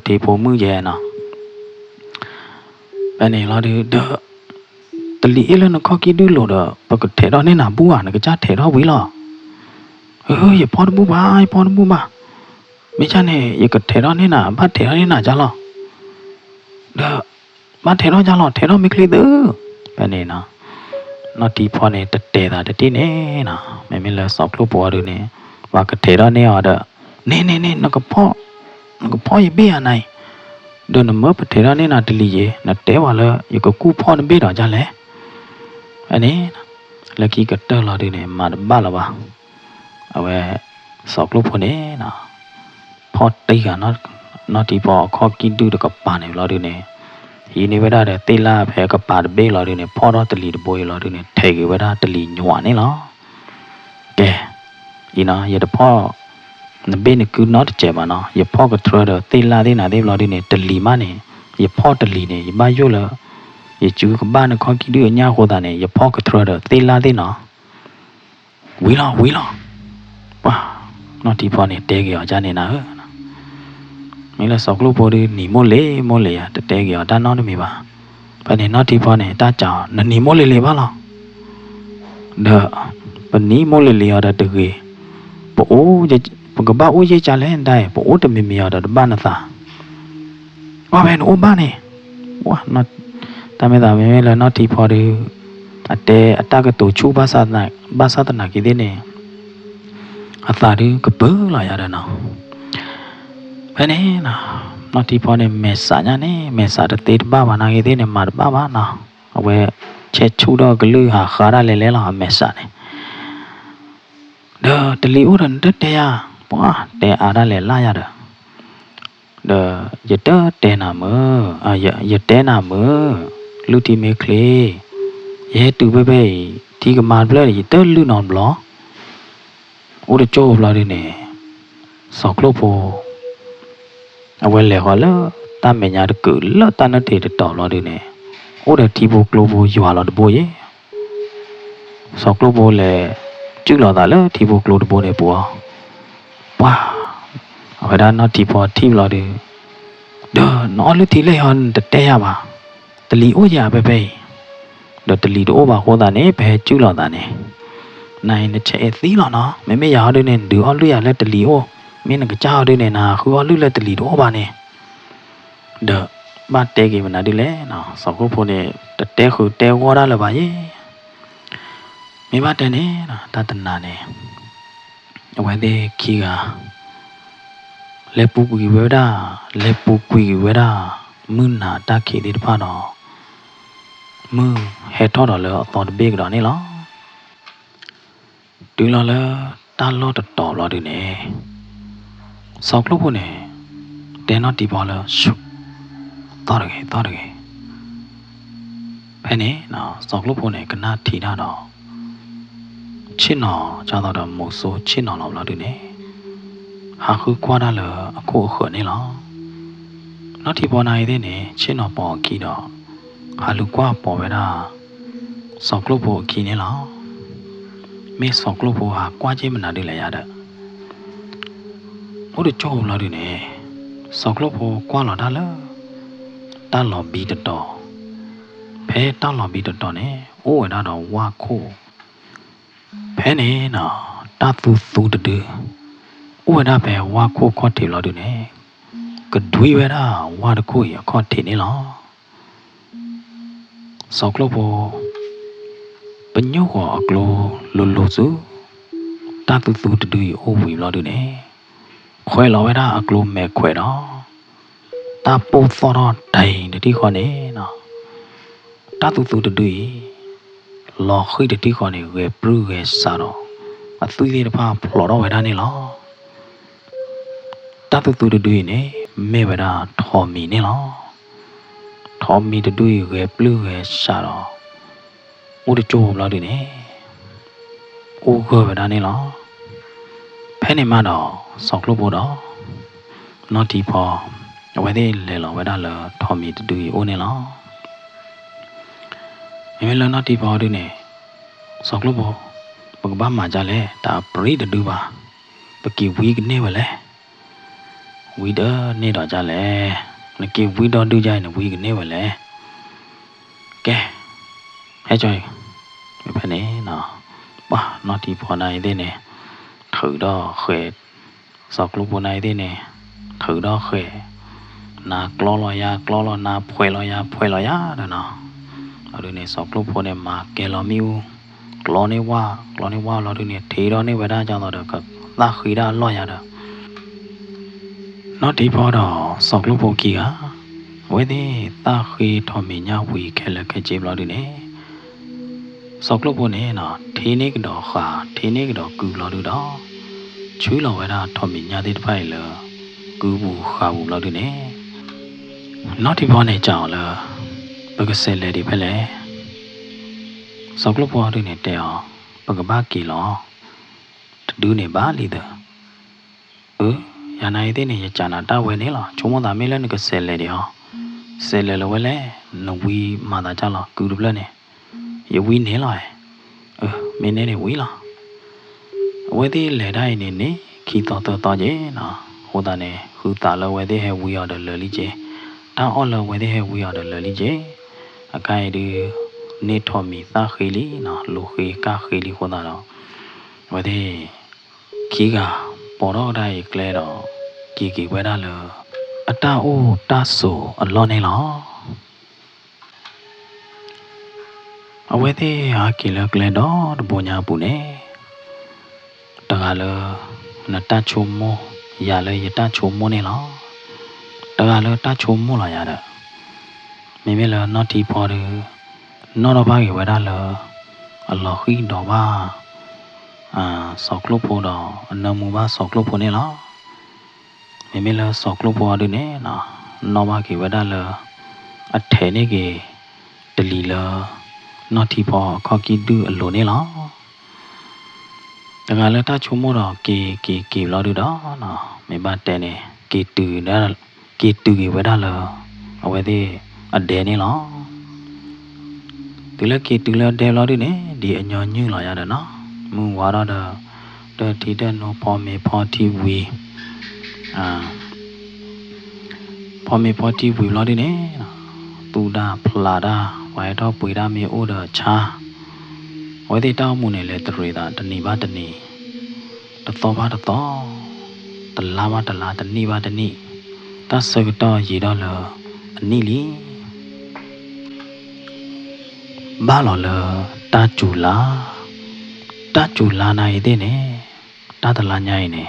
တေဖို့မှုရဲ့နော်ဘယ်နေလာဒီတလီအေးလည်းခေါကီဒူလို့တော့ပကထဲတော့နေနာဘူးဟာငကြထဲတော့ဝေးလားရဖောတဘူပါမိချနဲ့ရကထဲတော့နေနာဘာထဲတော့နေနာကြလားဒါဘာထဲတော့ကြလားထဲတော့မိကလေးသေးဘယ်နေနော်တီဖောနေတဲတာတတိနေနော်မလဲဆောက်လို့ပေါ်ရနေဘာကထဲတော့နေရတော့နေနကဖောရပေးရနိုင်ဒုနမပထဲတော့နေနာတလီရေနတဲပါလဲရကကူဖောနေပေးတော့ကြလဲအနေလက်ကီကတက်လာတယ်နေမှာဘာလာပါအဝဲဆောက်လို့ဖို့နေနော်ဖောတိတ်ကနော်ဒီပေါ်ခေါကီတူတကပါနေလာတယ်နေဒီနေဝဒတဲ့တေလာဖဲကပါဘေးလာတယ်နေဖောတော့တလီတပိုးလာတယ်နေထဲကဝဒတလီညွာနေလားကဲဒီနော်ရတဲ့ဖောနဘေးနေကူနော်တဲ့ပါနော်ရဖောကထရတဲ့တေလာတဲ့နာတဲ့လာတယ်နေတလီမနေရဖောတလီနေဘာယိုလာရကျူကဘာနခေါကီတူညာဟောတာနေရဖောကထရတဲ့တေလာတဲ့နော်ဝီလာဝါနော်ဒီဖောနေတဲကြောကြနေနာဟဲ့မင်းလည်းစောက်လို့ပေါ်ဒီနီမို့လေရတဲကြောတန်းတော့နေမိပါဘယ်နေနော်ဒီဖောနေတာကြောင်နီမို့လေပါလားဒါပနီမို့လေရတဲ့တကြီးပိုးပကဘာဦးရေးကြလဲတိုင်းပိုးတမီမရတဲ့ဘာနသာဝါဘယ်နိုဘာနေဝါနော်တမဲတာမဲလည်းနော်ဒီဖောဒီအတကတူချူဘာသာနာကိတဲ့နေအသာဒီကပလာရတဲ့နော်ဘယ်နေနော်ဒီဖောနေမေဆာညာနေမေဆာတဲ့တေဘာဘာနာကိတဲ့နေမာဘာနော်အဝဲချက်ချူတော့ဂလူဟာခါရလဲလာမေဆာနေဒါတလီဦးရန်တဲ့ရပွားတဲ့အားရလဲလာရတဲ့ရတဲ့နာမရတဲ့နာမလူတီမေကလေးရဲတူပဲဒီကမာဘလဲရတဲ့လူနောင်ဘလောဦးရချိုးလာနေစောက်လို့ဖို့အဝဲလေဟောလာတမညာတကူလတနတဲ့တော်လာနေဦးရတီဖို့ကလိုဖို့ရွာလာတပိုးရေစောက်လို့ဖို့လေကျူလာတာလေတီဖို့ကလိုတပိုးနေပွားဝါအဝဲဒါနော်တီဖို့တီလာတယ်ဒါနော်လူတီလေဟန်တဲရပါတလီအိုရပဲဒါတလီတော့ဘာဟောတာနေဘဲကျူလာတာနေနိုင်တဲ့ချဲသီးလာနော်မမေရရတဲ့နေဒူအလူရလက်တလီဟောမင်းကကြောက်တဲ့နေနာခူအလူလက်တလီတော့ဘာနေဒါမတဲကေမနာဒီလေနော်စောက်ဖို့နေတဲခုတဲဝေါ်ရလပါယေမိမတန်နေနော်တတနာနေအဝဲတဲ့ခီကလေပူကွီဝဲတာမွနာတခေဒီတဖာနော်မွဟဲထော်တော်လေတော်ဘေးကတော့နေလားဒီလာလေတာလောတော်လာဒီနေစောက်လို့ဖို့နေတဲနော်ဒီပေါ်လေရှုတော်ရခဲ့ဖဲနေနော်စောက်လို့ဖို့နေကနာထီတာတော့ချစ်နော်ကြတော့မို့ဆိုချစ်နော်လောက်လာဒီနေဟာခုကွာတာလေအခုနေလားနော်ဒီပေါ်နိုင်တဲ့နေချစ်နော်ပေါ်ခီတော့ဟာလူကွာပေါ်ပဲတာစောက်လို့ဖို့ခီနေလား မေဆောက်ကလို့ဖို့ဟာကွာချင်းမနာတယ်လေရတဲ့ဟုတ်တယ်ကြောက်လာတယ်နဲ့ဆောက်ကလို့ဖို့ကွာလာတာလားတားလော်ဘီတော်ဖဲတားလော်ဘီတော်နဲ့အိုးဝဲတော့ဝါခိုးဖဲနေနော်တာသူသူတူအိုးဝဲပဲဝါခိုးခေါ်တယ်လို့တယ်နဲ့ကဒွေဝဲတာဝါတခိုးရခေါ်တယ်နေလားဆောက်ကလို့ဖို့ပညောကအကလိုလိုလိုစုတာတူတူတူအိုးဝီလို့တယ်နဲ့ခွဲလော်ဝဲတာအကလိုမဲခွဲတော့တာပိုးသောတော့တိုင်တီခေါ်နေနော်တာတူတူတူလော်ခိတတီခေါ်နေဝဲပရူဝဲစားတော့အသွေးလေးတစ်ဖာဖလော်တော့ဝဲတာနေလောတာတူတူတူနေမဲဝဲတာထော်မီနေလောထော်မီတူဝဲပလူဝဲစားတော့ဦးတချိုးလောက်တယ်နေဦးကဝဲတာနေလောဖဲနေမှတော့ဆောက်လို့ပို့တော့နော်တီဖော်ဝဲသေးလေလောဝဲတာလောထော်မီတူဦးနေလောမြေလောနော်တီဖော်တူနေဆောက်လို့ပို့ဘကဘာမှကြလဲဒါပရိတူပါပကီဝီကနေဝဲလဲဝီဒနေတော့ကြလဲနကီဝီတော့တူကြနေဝီကနေဝဲလဲကဲဟဲ့ကျော်ဖဲနေနော်ပါနော်တီဖော်နိုင်သေးနေထူတော့ခဲဆောက်လို့ပို့နိုင်သေးနေထူတော့ခဲနာကလောလောရကလောလောနာဖွဲလောရဖွဲလောရတဲ့နော်အဲ့ဒီနေဆောက်လို့ပို့နေမှာကဲလောမီဦးကလောနေဝါလောဒီနေထေတော်နေဝဒကြောင့်တော့ကသာခီတာလော့ရတာနော်ဒီပေါ်တော့ဆောက်လို့ပို့ကြီးကဝဲသေးသာခီထော်မီညာဝီခဲလက်ခဲကျေးလောဒီနေဆောက်လို့ပို့နေနော်ထေနေကတော့ခါထေနေကတော့ကူလောဒီတော့ချွေးလောဝဒထော်မီညာတဲ့ဖိုင်လောကူဘူးခါဘူးလောဒီနေနော်ဒီပေါ်နေကြောင်လားဘကဆဲလေဒီဖဲလေဆောက်ကလပွားရင်းတဲ့အောင်ပကဘာကီလောတူနေပါလိတဲ့ရနိုင်တဲ့နေရချနာတဝဲနေလားချုံမသာမေးလဲနကဆဲလေဒီဟောဆဲလေလဝဲလဲနဝီမာတာကြလားကူဒပလက်နေရဝီနေလားမင်းနေဝီလားဝဲသေးလေတိုင်းနေနေခီတော်တော်ကျနော်ဟိုတာနေဟူတာလဝဲသေးဟဲဝီရတဲ့လေလီကျတောင်းအော်လဝဲသေးဟဲဝီရတဲ့လေလီကျအကိုင်ဒီနေထော်မီသာခေလီနော်လူခေကာခေလီခေါ်တာတော့ဝဲသေးခီကပေါ်တော့တိုင်းကလဲတော့ကီဝဲတာလအတာအိုးတာဆိုအလောနေလောအဝဲသေးဟာကီလကလဲတော့တပညာပူနေတကလနတချုံမောရလဲရတချုံမောနေလောတကလတချုံမောလာရတာမိမဲလနော်တီဖော်တယ်နော်တော့ဘာကြီးဝဲတာလအလောခိတော့ပါဆောက်ကလုတ်ဖို့တော့အနမူပါဆောက်ကလုတ်ဖို့နေလားမိမိလဆောက်ကလုတ်ဖို့ရတယ်နော်ဘာကြီးဝဲတာလအထဲနေကြီးတလီလနော်တီဖော်ခေါကီတူအလိုနေလားတကလည်းတချုံမို့တော့ကီလော်တော့နော်မိဘတဲနေကီတူကြီးဝဲတာလအဝဲသေးအဒဲနေလားတူလက်တူလက်တဲလော်နေဒီအညောညူလာရတယ်နော်မူဝါရတော့တီတဲ့နော်ပေါ်မေပေါ်တီဝီပေါ်မေပေါ်တီဝီလော်နေတူတာဖလာတာဝိုင်တော့ပွေတာမေအိုးတော့ချာဝဲသေးတောင်းမှုနဲ့လဲတရေတာတဏီပါတဏီတတော်ပါတတော်တလာပါတလာတဏီပါတဏီတဆကတော့ရေတော့လအနိလီဘာလော်လတာကျူလာနိုင်တဲ့နေတာတလာညိုင်းနေ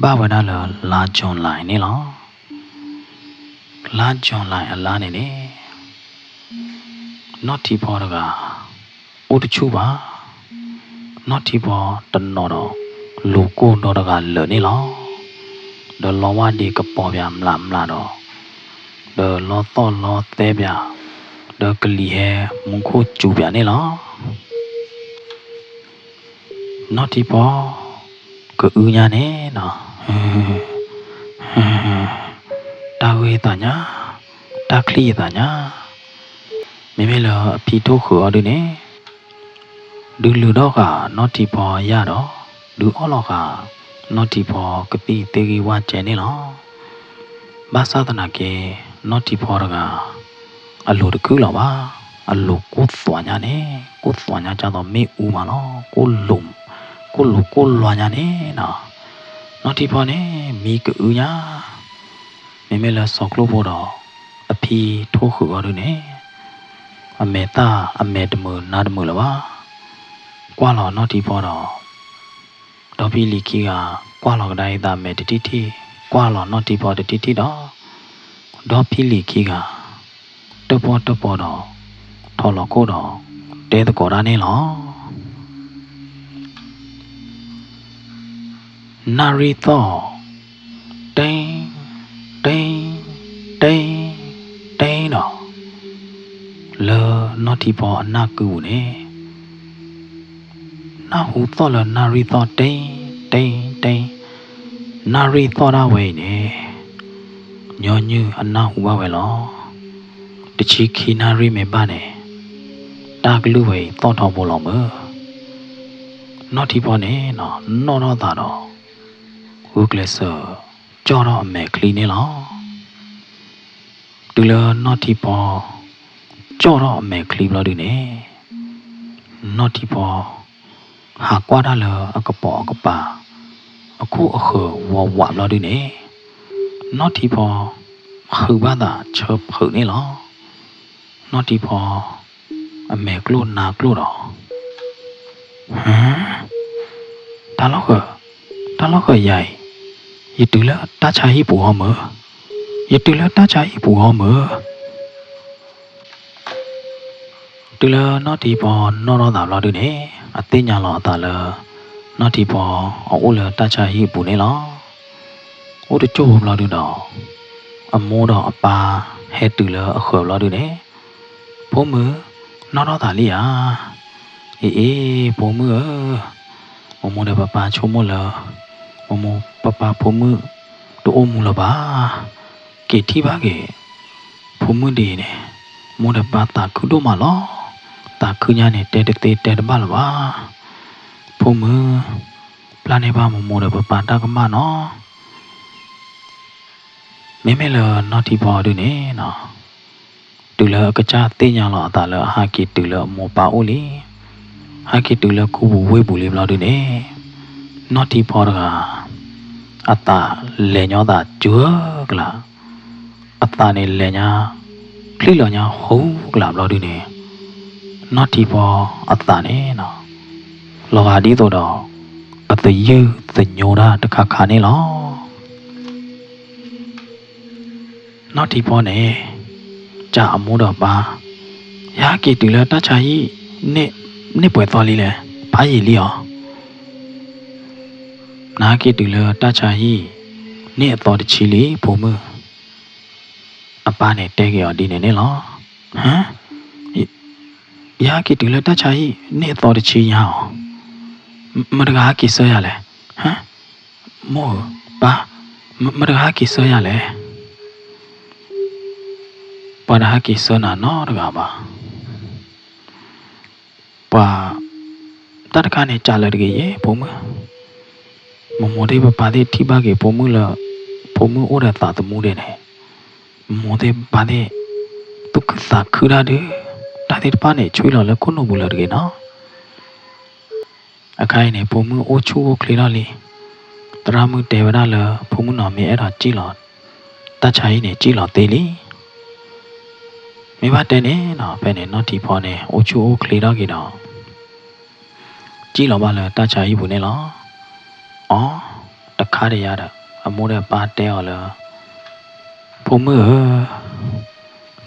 ဘာဝဒါလလာဂျွန်လိုက်နေလောလာဂျွန်လိုက်အလားနေနေnotတီပေါ်ကအိုတချူပါnotတီပေါ်တနော်တော့လူကိုတော့ကလွနေလောဒလောဝဒီကပေါ်ပြမလားတော့ဒလောတော့လောသေးပြဒကလီဟဲမုန်ခိုကျူပြနေလောnotတီပေါ်ကဥညာနေနော်တာဝေတညာတာခလီတညာမိမိလောအဖီထိုးခေါ်ရနေ ดูลูดอกานอทีพอยาดอดูอ้อลอกานอทีพอกติเตกีว่าเจนี่หรอบาสาตนาเกนอทีพอรกาอลูตะคือหรอวะอลูกุสวญาเนกุสวญาจาတော့မေဦးมาเนาะကိုလုံကိုလူကိုလွာညာเนเนาะนอทีพอเนมีกะอูญาမေမေလာဆော့ကလို့ပေါ်တော့အဖီထိုးခုရလို့နေအမေတာအမေတမနာတမလပါကွာလောနော်ဒီပေါ်တော့ဒေါ်ဖီလီကီကကွာလောကတိုင်းသားမေတတိတိကွာလောနော်ဒီပေါ်တတိတိတော့ဒေါ်ဖီလီကီကတပေါ်တော့ထော်လောကိုတော့တဲတကော်ရနေလောနာရီတော့တိန်တော့လောနော်ဒီပေါ်အနာကူနေနာဟူတော့လနာရီတော့တိန်နာရီတော့ရဝဲနေညောညူအနာဟူပါပဲလောတချီခီနာရီမေပါနေတာကလူဝဲတော့ထောက်ဖို့လောမနော်ဒီပေါ်နေနော်တာတော့ဟူကလဆာကြောတော့အမေကလီနေလောတူလနော်ဒီပေါ်ကြောတော့အမေကလီဘလို့ဒီနေနော်ဒီပေါ်ဟာကွာဒါလအကပေါ်အကပါအခုအခဝဝလို့ဒီနေနော်ဒီပေါ်ဟူပါတာချပ်ဖုန်နေလောနော်ဒီပေါ်အမေကလို့နာကလို့တော့ဒါတော့ရိုင်ရတူလာတချာဟိပူဟောမရတူလာတချာဟိပူဟောမတူလာနော်ဒီပေါ်နော်တာလို့ဒီနေအသိညာလောတာလာနော်ဒီပေါ်အိုလာတချာဟိပူနေလောဟိုတချို့ဘလို့ဒီတော့အမိုးတော့အပါဟဲတူလာအခေါ်လို့ဒီနေဘုံမနော်တာလေးအေးဘုံမအမိုးတဲ့ပပချုံမလားမမပပဖုံမှုတိုးမူလပါကေတီပါကေဖုံမှုဒီနေမိုးတပါတာခုတို့မလောတာခုညာနေတဲတဲတပါလပါဖုံမှုပလာနေပါမိုးတပတာကမနော်မေမေလောနော်တီပေါ်ဒီနေနော်တူလကကြတင်ညာလောတာလဟာကီတူလမောပါအိုလီဟာကီတူလကူဝေးဘူးလေးဘလို့ဒီနေနော်တီပေါ်ကအတာလေညောတာကျွကလာအတာနေလေညာခလိလောညာဟုံးကလာဘလို့ဒီနေနော်တီပေါ်အတာနေနော်လောဟာဒီတော့အတယူသညိုတာတခါခါနေလောနော်တီပေါ်နေကြာအမိုးတော့ပါရာကီတူလာတချာကြီးနေပွဲတော်လေးလေဘာရည်လီရောနာကီတူလာတချာကြီးနေအတော်တချီလေးဘုံမအပားနဲ့တဲကြရဒီနေလောဟမ်ရာကီတူလာတချာကြီးနေအတော်တချီရအောင်မရကားကီဆရလဲဟမ်မောပါမရကားကီဆရလဲပါရဟကီဆနာနော်ရကားပါပါတတ်ခါနေကြလာတကယ်ရေဘုံမမိုးတဲ့ပါတဲ့ထိပါကေပုံမှုလာပုံမှုဩရတာတမှုတဲ့နေမိုးတဲ့ပါတဲ့ဒုက္ခသာခရတဲ့ဒါတဲ့ပါနေချွေးလော်လဲခုနဘူးလာတကယ်နော်အခိုင်နေပုံမှုဩချူကိုခလီလာလီတရမှုတေဝရလာပုံမှုနော်မြေအဲ့ဒါကြည့်လော်တတ်ချိုင်းနေကြည့်လော်သေးလီမိဘတဲ့နေနော်ဖဲနေနော်ဒီဖော်နေဩချူကိုခလီတော့ကေတော့ကြည့်လော်ပါလားတတ်ချိုင်းဘူးနေလောอ๋อတခါတည်းရတာအမိုးတဲ့ပါတဲော်လားဘုံမ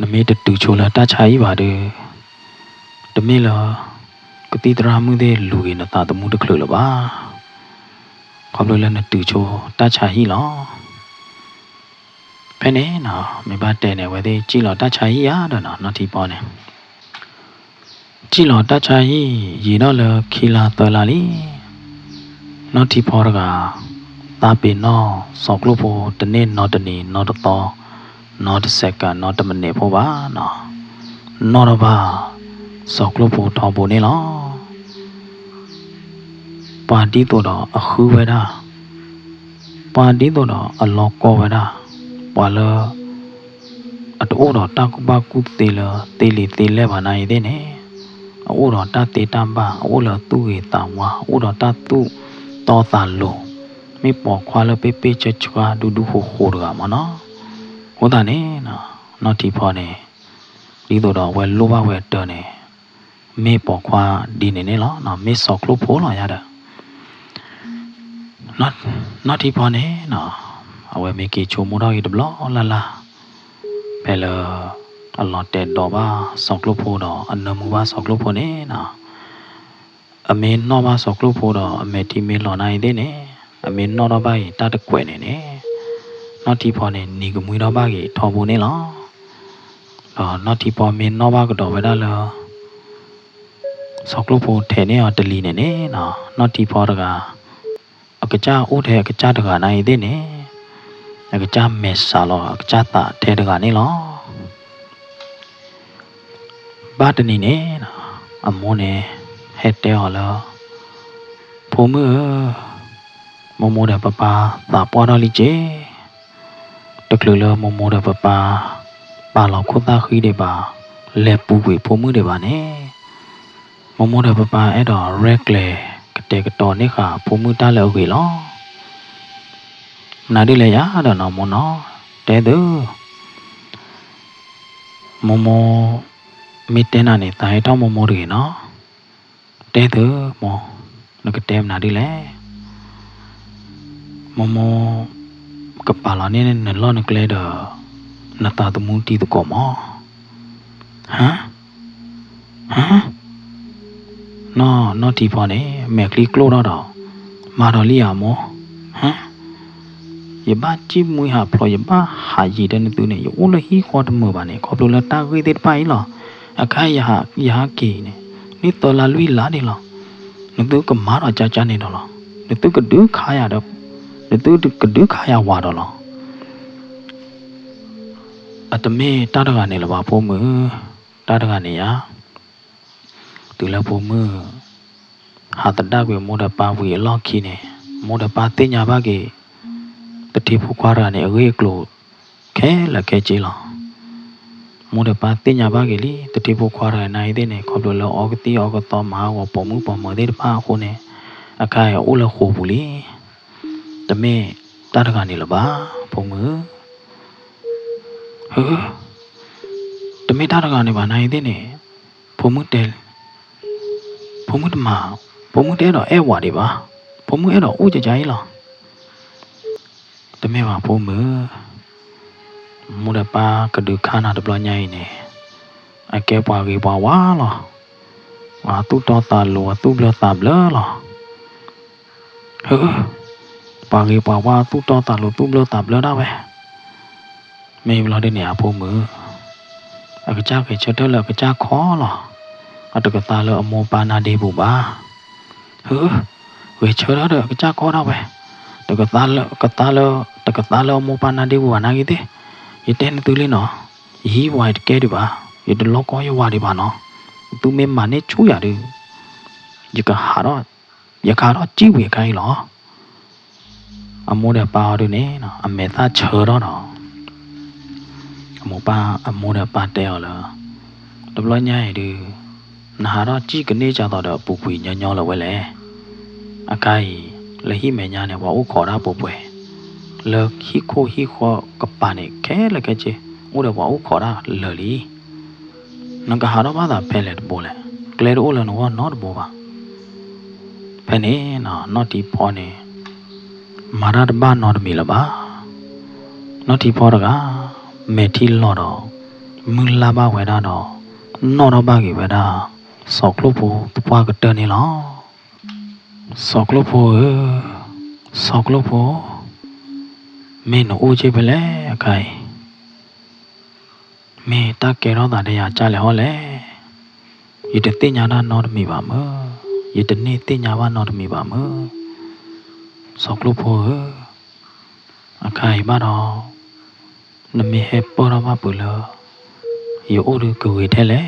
နမေတူချိုလာတချာကြီးပါတယ်တမေလားကတိတရာမှုတဲ့လူကြီးနတာတမှုတခလို့လပါခေါပလို့လည်းတူချိုတချာကြီးလောဖဲနေနော်မိဘတဲနေဝဲသေးကြည့်လောတချာကြီးရတော့နော်ဒီပေါ်နေကြည့်လောတချာကြီးရေတော့လခီလာတော်လာလီနော်ဒီဖော်ရကတာပင်နော်ဆောက်ကလို့ဖို့တနေ့နော်တနေ့နော်တော့နော်တစ်စက္ကန့်နော်တစ်မိနစ်ဖို့ပါနော်တော့ပါဆောက်ကလို့ဖို့ထောက်ဖို့နေလော ပါတီတော့အခုဝဲတာပါတီတော့အလောကောဝဲတာပါလအတိုးတော့တကူပါကူတေလတေလီတေလဲပါနိုင်သေးနေအိုးတော့တတေတမ်ပါအိုးလသူ့ရေတန်ဝါအိုးတော့တသူ့တော်သာလို့မိပေါ်ခွာလပေပေချချွာဒူဒူဟိုခိုရမနော်ဟိုတာနေနော်တီဖော်နေဒီတော့ဝဲလိုပါဝဲတော်နေမေပေါ်ခွာဒီနေနေလောနော်မေဆော့ကလို့ဖိုးလာရတာနော်တီဖော်နေနော်အဝဲမေကီချိုမိုတော့ရတဘလောလာလာဘယ်လောအလောတဲ့တော့ပါဆော့ကလို့ဖိုးတော့အနမူပါဆော့ကလို့ဖိုးနေနော်အမေနော်ပါဆော့ကလို့ဖိုးတော့အမေတီမေလော်နိုင်သေးနေအမေနော်တော့ပါတတကွယ်နေနေနော်တီဖော်နေနီကမွေတော့ပါကြီးထော်ဖို့နေလောနော်တီဖော်မေနော်ပါကတော့ဝဲတာလောဆော့ကလို့ဖိုးထဲနေရတလီနေနေနော်တီဖော်တကအကကြအိုးထဲအကကြတကနိုင်သေးနေအကကြမဲဆာလောအကကြတာထဲတကနေလောဘာတနီနေအမောနေဟက်တဲဟောလောဖိုးမမမိုးတဲ့ပပသာပေါ်တော်လီကျတကလူလောမမိုးတဲ့ပပပါလောခုသားခီးတွေပါလက်ပူပွေဖိုးမှုတွေပါနေမမိုးတဲ့ပပအဲ့တော့ regular ကတဲ့ကတော်နေခါဖိုးမှုတလောက်ကြီးလောနာဒီလေရတော့နော်မနော်တဲသူမမိုးမီတဲနာနေတိုင်တော့မမိုးတွေနော်တဲသူမောနကတဲမနာဒီလေမမောကပါလာနေနဲ့လောနကလေတော့နတာတမူတီတကောမဟမ်နော်တီဖော်နေမက်ကလီကလိုတော့မာတော်လီယာမောဟမ်ယဘာချိမွေဟာဖလိုယဘာဟာရီတဲ့သူနေယောလဟီခေါ်တမပါနေခေါ်လို့တာခွေတဲ့ပိုင်လောအခါယာကီနေနိတော်လာလွီလာနေလောနသူကမာတော့ကြာကြာနေတော့လောနသူကဒုခါရတော့နသူကဒုခါရဝါတော့လောအတမေတာတကနေလပါဖို့မတာတကနေရသူလည်းဖို့မဟာတတကွေမိုးတပါဝီအလော့ခီနေမိုးတပါတင်ညာပါကေတတိဖို့ခွာရနေအဝေးကလို့ခဲလက်ခဲကြီးလောမိုးတပါတင်ညာပါကေလီတတိဖို့ခွာရနိုင်တဲ့နေခေါ်လို့လောအောကတိအောကတော်မဟာဝပုံမှုပုံမသေးတပါခုနေအခါရအိုလခိုဘူးလီတမေတာတကနေလပါပုံမတမေတာတကနေပါနိုင်တဲ့နေပုံမှုတဲပုံမှုတမပုံမှုတဲတော့အဲဝါတွေပါပုံမှုအဲ့တော့ဦးကြကြကြီးလားတမေပါပုံမှုမူရပါကဒုခါနာတပလညိုင်းနေအကဲပွားကြီးပွားဝါလားဝါတူတော်တာလောတူဘလတာဘလလားပါကြီးပွားဝါတူတော်တာလောတူဘလတာဘလတော့ပဲမေဘလတဲ့နေရာပုံမှုအကကြခေချက်တော့လကကြခေါ်လားအတကတာလောအမောပါနာဒေဘူးပါဝေချောရတော့ကကြခေါ်တော့ပဲတကတာလောအမောပါနာဒေဘူးနာကြီးတဲ့ရတဲ့တူလေးနော်ရီဝိုက်ကဲဒီပါရတဲ့လောကောရဝါဒီပါနော်သူမေမနဲ့ချူရတယ်ရကဟာတော့ရခါတော့ကြည့်ဝေခိုင်းလောအမောတဲ့ပါတော့နေနော်အမေသားချောတော့နော်အမောတဲ့ပါတဲ့ဟောလားတဘလညာရည်နာတော့ကြည့်ကနေကြတော့ပူပွေညညောလဝဲလေအကိုင်လဟိမေညာနဲ့ဝါဥခေါ်တာပူပွေလဟိခိုကပနေခဲလကချေဥရဝါဥခေါ်တာလလီနကဟာတော့ဘာသာဖဲလေပို့လေကလေရိုလနောနော့ဘောပါဖဲနေနော်တီဖောနေမာရတဘာနော်မီလပါနော်တီဖောကမေတီလော်တော့မူလာပါဝဲတာတော့နော်တော့ဘာကြီးဝဲတာဆော့ကလို့ဖို့တပွားကတနေလောဆော့ကလို့ဖို့မင်းအိုးချေပလဲအခိုင်မင်းတကယ်တော့တာတရားကြလဲဟောလေရတဲ့တင်ညာနော်မီပါမရတဲ့နေတင်ညာပါနော်မီပါမဆော့ကလို့ဖို့အခိုင်ပါတော့နမေဟေပေါ်တော့မပူလို့ယောအိုးကဝေထဲလေ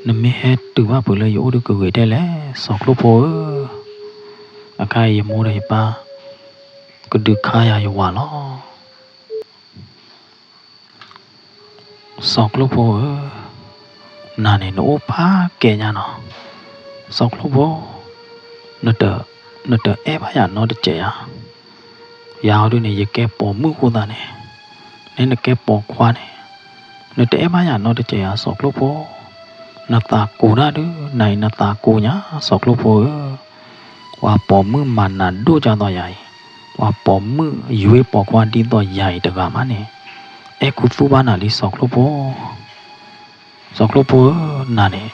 နမေဟေတူမပူလို့ယောအိုးကဝေထဲလေဆော့ကလို့ဖို့ အခိုင်ရမိုးရပါကဒုခါရရဝါလောစောကလို့ဖို့နာနေနိုးပါကဲညာနော်စောကလို့ဖို့နတ်အဲပါရနော်တကြရရာတို့နေရကဲပေါ်မှုကိုတာနေနကဲပေါ်ခွာနေနတ်အဲပါရနော်တကြရစောကလို့ဖို့နတာကိုရဒနိုင်နတာကိုညာစောကလို့ဖို့ဝါပေါ်မှုမနာတို့ကြတော့ရိုင်ဝါပေါ်မှုရွေးပေါ်ခွာတီးတော့ရိုင်တကမနဲ့အခုသူဘာနာလီစောကလို့ဖို့နာနေ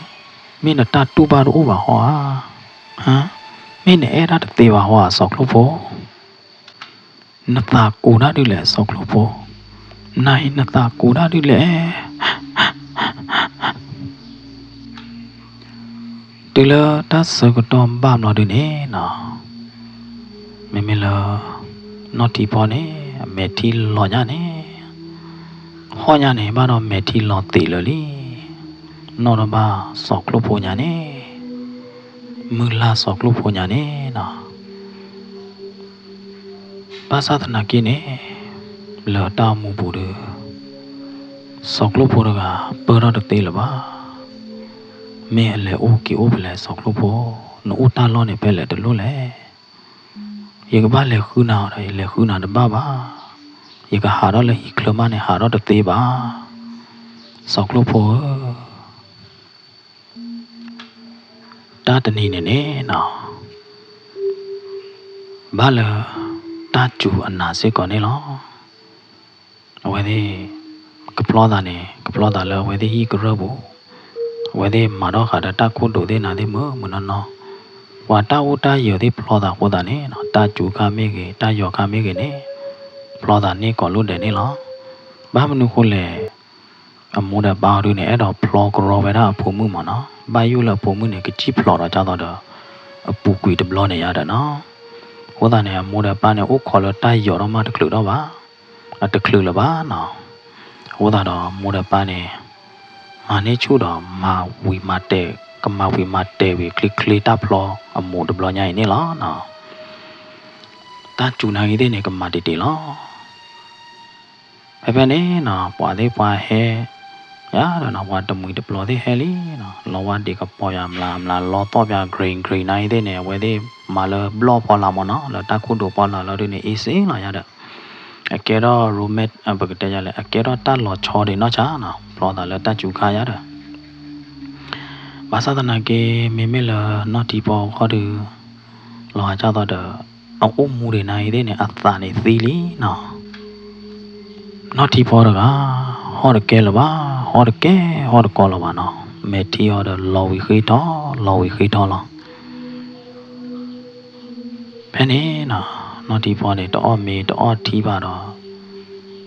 မင်းတတူပါတော့ဘာဟောဟမ်မင်းနဲ့အဲ့ဒါတေးပါဟောစောကလို့ဖို့နတာကိုရတို့လေစောကလို့ဖို့နိုင်နတာကိုရတို့လေတူလာတဆကတော့ဘာမလို့ဒီနေနော်မလာနော်တီပေါ်နေမေတီလောညာနေဟောညာနေဘာတော့မေတီလောတေလလီနော်တော့ဘာစောကလို့ဖို့ညာနေမူလာစောကလို့ဖို့ညာနေနော်ဘာသာတနာကိနေလောတာမှုဘူးတယ်စောကလို့ဖို့ကပေါ်တော့တေလပါမင်းလည်းအိုကီအိုဘလဲစောကလို့ဖို့နိုးတာလောနေပဲလေတလို့လေရေကဘာလေခုနာရလေခုနာတဘာပါရေကဟာတော့လေခလမနဲ့ဟာတော့တေးပါစောကလို့ဖို့တာတနေနေနော်ဘာလဲတာကျူအနာစေကောနေလောဝဲသေးကပလောတာနေကပလောတာလဲဝဲသေးဟီကရဘူးဝဲသေးမာတော့ခါတာခုတို့သေးနာသေးမမနော်ဝါတာဝတာရသေးပလောတာဟောတာနေနော်တာကျူကမေကေတာယောကမေကေနေပလောတာနေကောလို့တယ်နေလောဘာမနုခိုလေအမိုးတာပါရနေအဲ့တော့ပလောကရောဝဲတာဖုံမှုမနော်ဘာယူလာဖုံမှုနေကကြည့်ပလောတာကြတော့အပူကွေတဘလောနေရတာနော်ဟောတာနေအမိုးတာပါနေအိုခေါ်လို့တာယောတော့မှတကလူတော့ပါတကလူလပါနော်ဟောတာတော့မိုးတာပါနေမာနေချို့တော့မာဝီမာတဲ့ကမာဝီမာတဲ့ဝီကလစ်ကလီတာဖလောအမိုးတဘလောညိုင်နေလားနော်တာကျူနိုင်တဲ့နေကမာတီတီလောဖဲနေနော်ပွားသေးပွားဟဲရတော့နော်ဝါတမွေတဘလောသေးဟဲလီနော်လောဝါဒီကပေါ်ရမလားလောတော့ပြ green နိုင်တဲ့နေဝဲသေးမာလဘလောပေါ်လာမနော်လောတာခုတို့ပေါ်လာလို့ဒီနေအေးစင်းလာရတဲ့အကဲတော့ roommate ဘကတဲ့ရလဲအကဲတော့တတ်လောချော်တယ်နော်ချာနော်ဘလောတာလဲတတ်ကျူခါရတာဘာသာတနာကေမေမေလာနော်တီပေါ်ခေါ်တယ်လောကြတော့အုံမှုတွေနိုင်တဲ့နေအသာနေသီလီနော်နော်တီပေါ်တော့ဟောရကဲလပါဟောရကဲဟောရကောလပါနော်မေတီဟောရလောဝီခိတော်လောဖဲနေနော်တီပေါ်နေတော့မေတော့တီပါတော့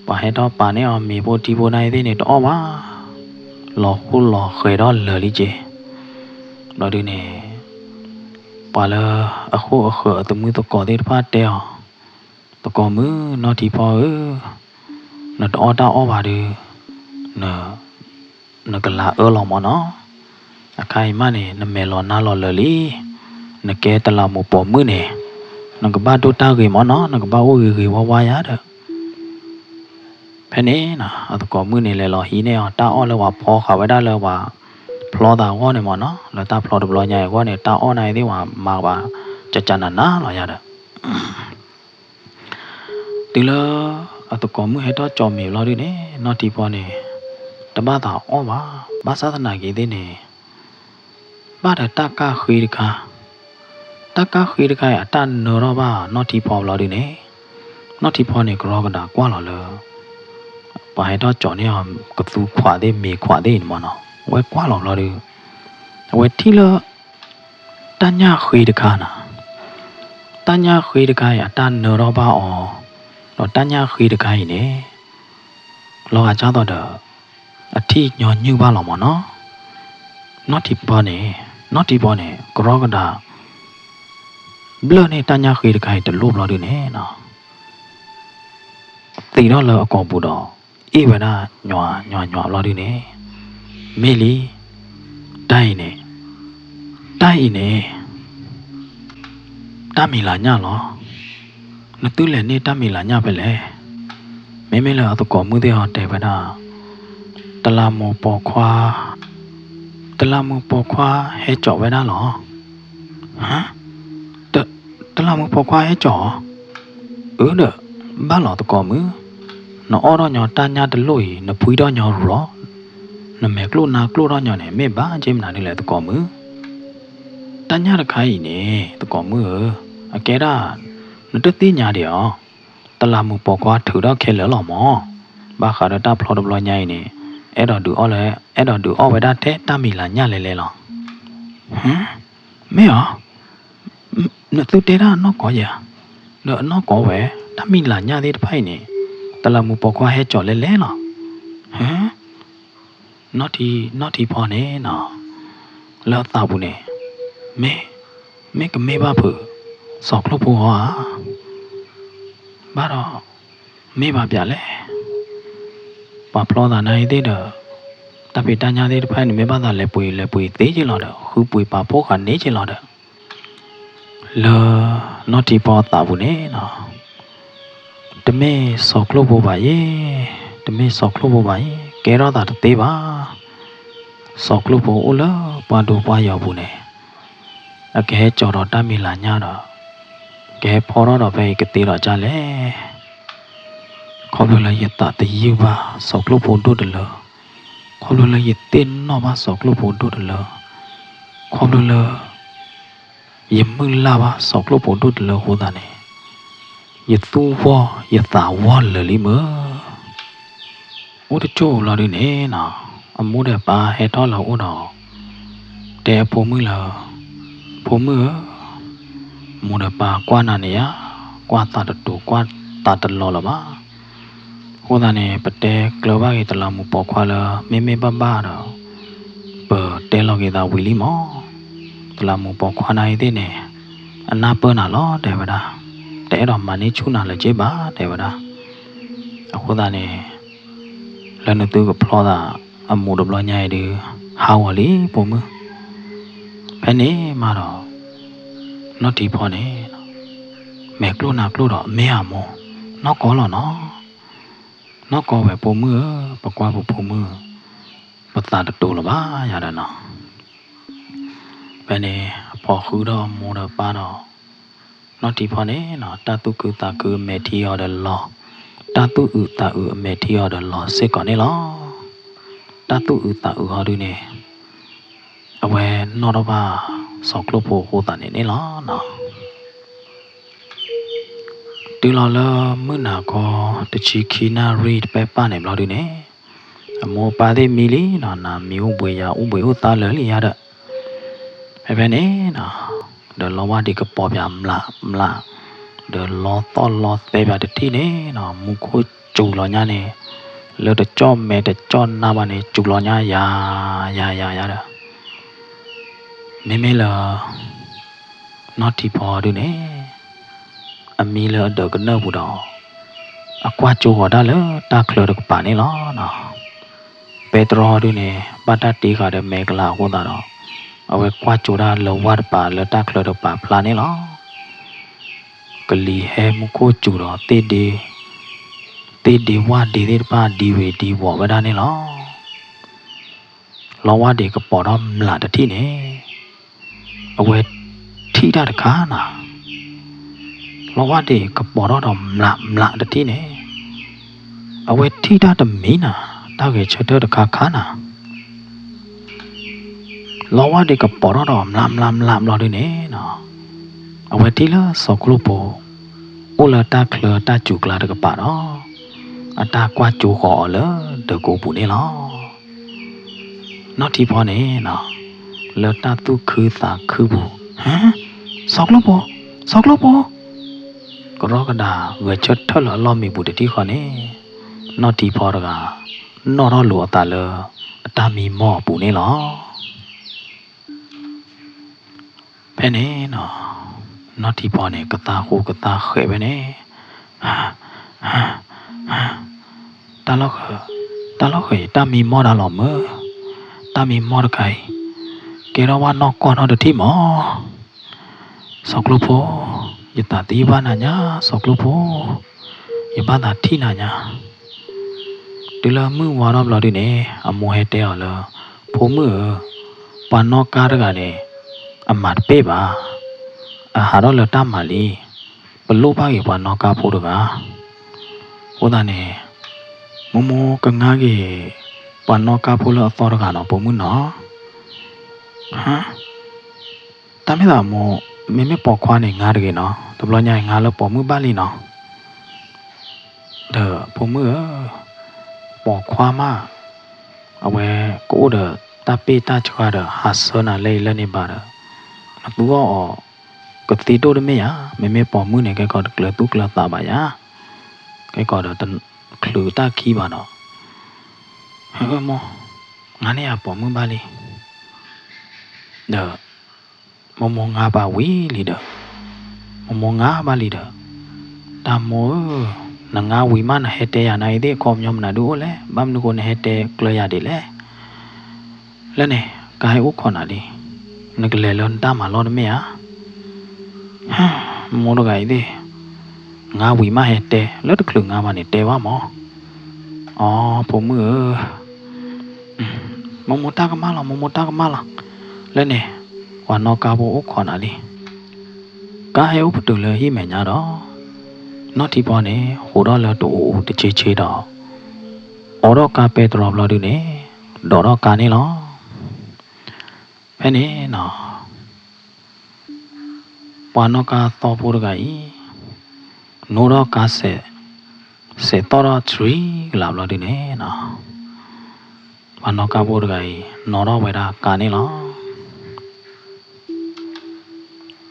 ပါဟဲတော့ပါနေအောင်မေဖို့တီဖို့နိုင်သေးနေတော့ပါလောခုလောခေတော့လလီကျေတော့ဒီနေပါလာအခုတမှုတကောတဲ့ဖတ်တဲ့တကောမှုနော်တီပေါ်နော်တော့တာဩပါတယ်နော်ကလာလောမနော်အခိုင်မနေနမဲလောနာလောလလီနကဲတလာမပေါ်မှုနေနကဘာတို့တာကေမနော်နကဘာဝေဝဝါရတဲ့ဖဲနေနော်အတကောမှုနေလေလောဟီနေတာဩလောဝါဖောခါဝဒါလောဝါဖလောတာဝေါနေမနော်လောတာဖလောတဘလောညာဝေါနေတာဩနိုင်သေးဝါမာပါကြကြနာနာလောရတဲ့ဒီလောအတကောမှုဟဲတော့ကြော်မြေလောဒီနေနော်တီပေါ်နေတမတာဩပါဘာသာသနာကြီးသေးနေဘာတတကခွေးတကာအတန်နော်တော့ပါနော်တီပေါ်လောဒီနေနော်တီပေါ်နေကရောကတာကွာလောလောဘာဟဲတော့ကြော်နေအောင်ကသူခွာသေးမေခွာသေးမနော်ဝဲကွာလောဒီဝဲတီလောတညာခွေးတကာနာတညာခွေးတကာအတန်နော်တော့ပါအော်တော့တညာခွေးတကာကြီးနေလောကကြတော့အထီညောညူပါလောမနော်နော်တီပေါ်နေကရောကတာဘလနဲ့တညာခွေးတကာကြီးတလို့ဘလောဒီနေနော်တီတော့လောအကောပူတော့အေးဝနာညွာဘလောဒီနေမေလီတိုင်းနေ တမီလာညလောနတူးလေနေတမီလာညပဲလေမဲမဲလာတော့ကောမှုတဲ့ဟတဲ့ဗနာတလာမောပေါ်ခွာဟဲကြော်ဝဲနာလောဟမ်တလာမောပေါ်ခွာဟဲကြော်เด้อบ้านเราตะกอมือเนาะอ้อดอญอตาญาตะลุยเนาะพุยดอญอรอเนาะแม่กลุนากลุดอญอเนี่ยแม่บ้าจิมนานี่แหละตะกอมือตาญาตะไข่นี่ตะกอมืออะแกดาเนาะตะติญาเดียวตะลามูปอกว่าถือดอกแค่เหลือหรอหมอบาคาดตาพลอดบลอใหญ่นี่ไอ้ดอกดูอ้อเลยไอ้ดอกดูอ้อไว้ดาแท้ตามีลาญาเลยหรอหึแม่เหรอเนาะตุเตดาเนาะกอยาเนาะเนาะกอเวตามีลาญาที่ไผนี่ตะลามูปอกว่าให้จ่อเล่ๆหรอฮะนอทีพอเนี่ยเนาะแล้วตาบุเนี่ยแม่ก็แม่บ้าเผือสอกลูกผัวบ้าดอแม่บ้าเปียเลยปะพลอตาไหนเด้อตาปิตาญาที่ไผนี่แม่บ้าตาเลปุยเตจิหลอดคือปุยปะโพขันเนจิหลอดแล้วนอทีพอตาบุเนี่ยเนาะတမဲစောက်လို့ဖို့ပါရဲ့တမဲစောက်လို့ဖို့ပါရဲ့ကဲတော့တာတေးပါစောက်လို့ဖို့ဦးလားပါတော့ပါရောက်ဘူးနဲ့အကဲကြော်တော့တမ်းမီလာညတော့ကဲဖော်တော့ပဲကတေးတော့ကြလဲခေါ်လို့လည်းရတတယူပါစောက်လို့ဖို့တို့တယ်လို့ခေါ်လို့လည်းရတင်းတော့ပါစောက်လို့ဖို့တို့တယ်လို့ခေါ်လို့လည်းရမလာပါစောက်လို့ဖို့တို့တယ်လို့ဟိုတာနဲ့ยตูวอยตาวอเลยลิมโอตโจลาดิเนนะอมูเดปาเฮทอลาโอดอแต่ผมมือละผมมือมูเดปากว่านาเนียกว่าตาตะตูกว่าตาตะลอละมาโหตาเนปะเตกลบาเกตลามูปอควาละเมเมบะบาดอเปเตลอเกตาวิลิมอตลามูปอควานาไอเตเนอนาเปนาลอเดบดาแต่เรามานี่ชูน่าเลยเจ็บบ้าแต่ว่านะเอาคนตาเนี่ยแล้วนึกตัวกับพลอดอ่ะอามูดบล้อใหญ่ดื้อหาวอะไรผมมือแค่นี้มาดอนอทีพอเนี่ยแม่กลัวนักกลัวดอกแม่อาโมนอกก่อหรอเนาะนอกก่อแบบผมมือปากว่าผมมือปตาตะตูหรอบ้าอย่าเด้อเนาะแค่นี้พอคือดอกมูดป้าดอกนอทีพอเนี่ยเนาะตาตุคือตาคือเมทีออเดลอตาตุตาเมทีออเดลอเสก่อนนี่ลอตาตุตาฮอดูเนี่ยเอาไว้นอดบ้าสอกลูกโพโคตานี่ลอเนาะตีลอละมื้อหน้าก็ตะชีคีนารีดไปป้าเนี่ยลอดูเนี่ยโมปาเดมิลีเนาะนามิอุบวยาอุบวยอุตาเลยยาเด้อไอ้เพิ่นเนี่ยเนาะเดี๋ยวเราว่าดีก็ปอบยามละเดี๋ยวรอต้อนรอเตะแบบที่นี่เนาะมุกุจูรอเนี่ยเนี่ยแล้วเดี๋ยวจ้อมแม่เดี๋ยวจ้อนหน้าบ้านเนี่ยจูรอเนี่ยยาเด้อไม่เลยนอที่พอดูเนี่ยมีเลยเดี๋ยวก็เนื้อบุดอกว่าจูก็ได้เลยตาเคลือดกป่านี่ล้อเนาะเปโตรดูเนี่ยบ้านตาตีก็ได้เมกลาหัวตาเนาะเอาไว้กวาดจูดาเลวาดป่าเลตาเคลดป่าพลานี่หรอกลีแฮมุโคจูดอเตดีว่าดีเดป่าดีเวดีวอไว้ด้านนี่หรอเราว่าเด็กก็ปอดอมหลาดที่นี่เอาไว้ที่ด้านขาน่ะเราว่าเด็กก็ปอดอมหลาดที่นี่เอาไว้ที่ด้านมีน่ะตาเกเชเดอร์ขาน่ะเราว่าเด็กกับปอดอมลามเราด้วยเนี่ยเนาะเอาไว้ที่ละสอกลูกโปอุลตาเคลือตาจูกลาเด็กกับป่าเนาะอัตากว่าจูขอเลยเด็กกูปุนี่เนาะนอที่พอเนี่ยเนาะเลตาตุคือตาคือบุฮะสอกลูกโปก็รอกระดาเวชดเท่าละล้อมีบุตรที่ขอเนี่ยนอที่พอระกานอรอหลัวตาเลยตามีหม้อปุนี่เนาะแค่นี้เนาะนอที่พอเนี่ยกตาโคกตาเขยไปเนี่ยตาล็อกเขยตามีหม้อดาหล่อมือตามีหม้อตะไคเกเราว่านอกก่อนเอาเดี๋ยวที่หมอสอกลูกโพ ยตาตีบ้านาญาสอกลูกโพยบ้าตาที่นาญาဒီလာမှုဝါတော့ဘလာဒီနေအမောဟဲတဲအောင်လားဖိုးမှုပန်နောကားတကနေအမတ်ပေးပါအဟာတော့လတမလီဘလို့ပါကေပန်နောကားဖို့တကဟိုတာနေမမောကငါးကေပန်နောကားဖို့လအတော်တကတော့ပုံမှုနော်ဟမ်တမ်းမလားမောမင်းမပေါ်ခွားနေငါတကေနော်တဘလညငါလပေါ်မှုပါလီနော်ဒါပုံမှုပေါ်ခွားမအဝဲကိုဒတပေတချွာဒဟာဆနာလေလနေပါတော့ဘူအောကတိတိုဒမေယာမေပေါ်မှုနေကဲကောကလတုကလတာပါယာကဲကောတော့ခလူတာခီပါတော့ဟဲ့မောငါနေရပေါ်မှုပါလေဒါမငါပါဝီလီဒမငါပါလီဒတာမောနငါဝီမနဟတဲရနိုင်တဲ့ကောမြမနာဒူလေဘမ်နုကိုနဟတဲကလရဒီလေလဲနေကာယဥခေါနာဒီနကလေလွန်တာမလောဒမေယာဟာမောဒဂိုင်ဒီငါဝီမဟတဲလောတကလူငါမနေတဲဝမောအော်ပုံมือမမတာကမလာမမတာကမလာလဲနေဝါနောကာဘောဥခေါနာဒီကာယဥပတူလေဟိမေညာတော့နော်ဒီပေါ်နေဟိုတော့လတူတချေချေတော့အော်တော့ကာပဲတော်ဘလာဒီနေဒေါ်တော့ကာနေလောဖဲနေနော်ပွာနောကာသောပုရဂိုင်နိုတော့ကာစေတော်တော့3လာဘလာဒီနေနော်ပွာနောကာပုရဂိုင်နော်တော့ဝဲတာကာနေလော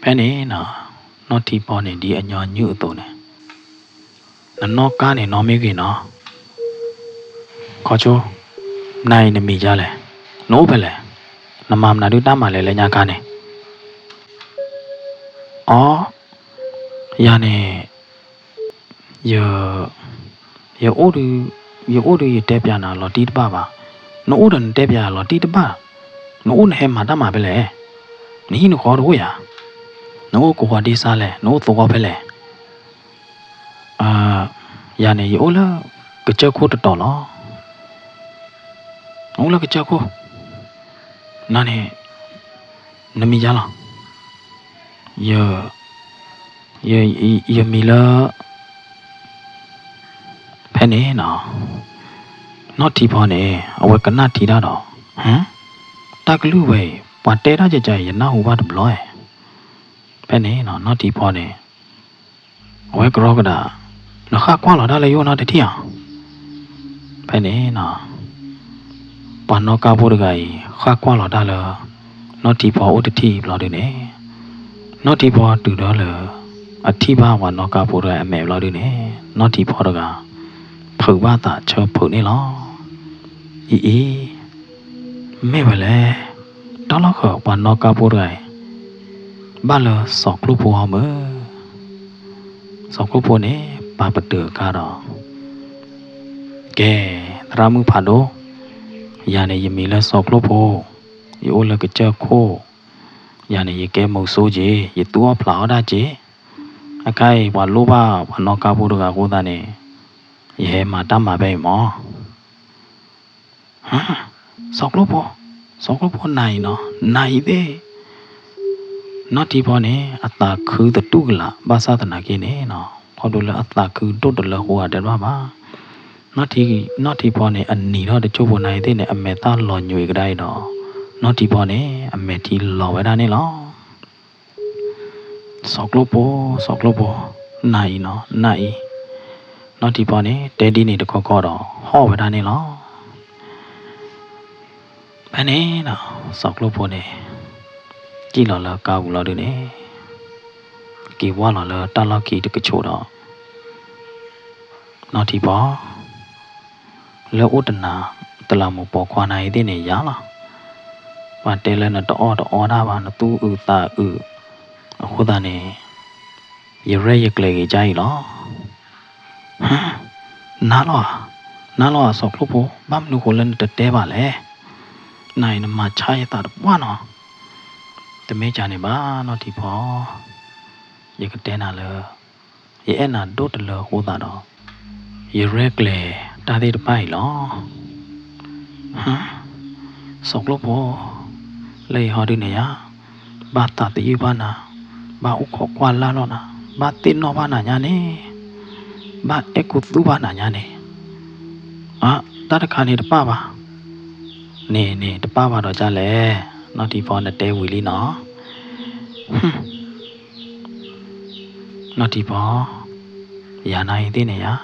ဖဲနေနော်ဒီပေါ်နေဒီအညောညွတ်တော့နေနော်ကားနေနော်မေးကြီးနော်ခေါ်ချိုးနိုင်နေမိကြလဲနိုးပဲလဲနမမနာတို့တမ်းမလဲလဲညာကားနေအော်ရနေရအိုးရတဲပြနာလော်တီတပါပါနိုးဒန်တဲပြလော်တီတပါနိုးနဲ့မှာတမ်းမှာပဲလဲနီးနခေါ်တော့ရနိုးကိုဟောဒီစားလဲနိုးသောပဲလဲရနေရိုးလာကြက်ခိုးတော်လားဟုတ်လားကြက်ခိုးနာနေနမီကြလားရမီလာဖဲနေနော်တီပေါ်နေအဝကနတီတာတော့ဟမ်တကလူပဲပွာတဲတာကြရနာဟူပါတဘလောဖဲနေနော်တီပေါ်နေအဝကရောကတာနခါကွာလာဒါလေယောနာတတိယဖဲနေပန်နောကာဘောရဂိုင်ခါကွာလာဒါလာနောတီဘောဥတတိဘလာဒီနေနောတီဘောတူတော့လေအတိဘာဝနောကာဘောရအမေဘလာဒီနေနောတီဘောရကဖုဘာတာချောဖုနေလောအေးမေဘလေတောလောက်ခပန်နောကာဘောရဂိုင်ဘာလစောကလူဘောဟမစောကလူဘောနေပါပတူကတော့ကဲသရမှုဖာတော့ရနေယမီလဲစောကလို့ဖို့ယောလကချက်ခိုးရနေရကဲမုတ်ဆိုးကြီးရတူအဖလာဒါကြီးအခိုင်ဘာလိုပါဘာနောကဖို့တကကိုသားနေရဲမှာတတ်မှာပဲမောဟာစောကလို့ဖို့နိုင်နော်နိုင်သေးနော်ဒီပေါ်နေအတာခူးတတုကလာဘာသာတနာကင်းနေနော်ခေါ်တော့လအတာခူးတုတ်တလဟိုရတယ်ပါနော်ဒီပေါ်နေအနီတော့တချို့ပေါ်နိုင်တဲ့နဲ့အမေသားလော်ညွေကြိုက်တော့နော်ဒီပေါ်နေအမေတီလော်ဝဲတာနေလောစောကလို့ပေါ်နိုင်နော်ဒီပေါ်နေတဲဒီနေတခေါ်တော့ဟောဝဲတာနေလောဘယ်နေနော်စောကလို့ပေါ်နေကြည့်လော်လာကောက်လော်တယ်နေကေဝါလော်လာတလောက်ကြီးတကချို့တော့နော်ဒီပေါ်လောဥဒနာတလာမပေါ်ခွာနိုင်တဲ့နေရလားဘာတဲလဲနတော့တာပါနသူဥတာဥအခုသားနေရရကလေးကြီးကြိုက်လောဟမ်နာလောဆောက်လို့ပေါ်ဘမ်လူကိုလည်းတဲပါလေနိုင်နမချာရတာဘွားနော်တမဲချာနေပါနော်ဒီပေါ် ye ka tena le ye ena dot le ho da do ye rek le ta de pai lo ha sok lo bo le ho di ne ya ba ta ti ba na ba u kho kwa la lo na ba tin no ba na nya ne ba e ku tu ba na nya ne ta da kha ne da pa ba ne da pa ba do cha le no ti pho na te wi li no no ti pho ya na yi ti ne ya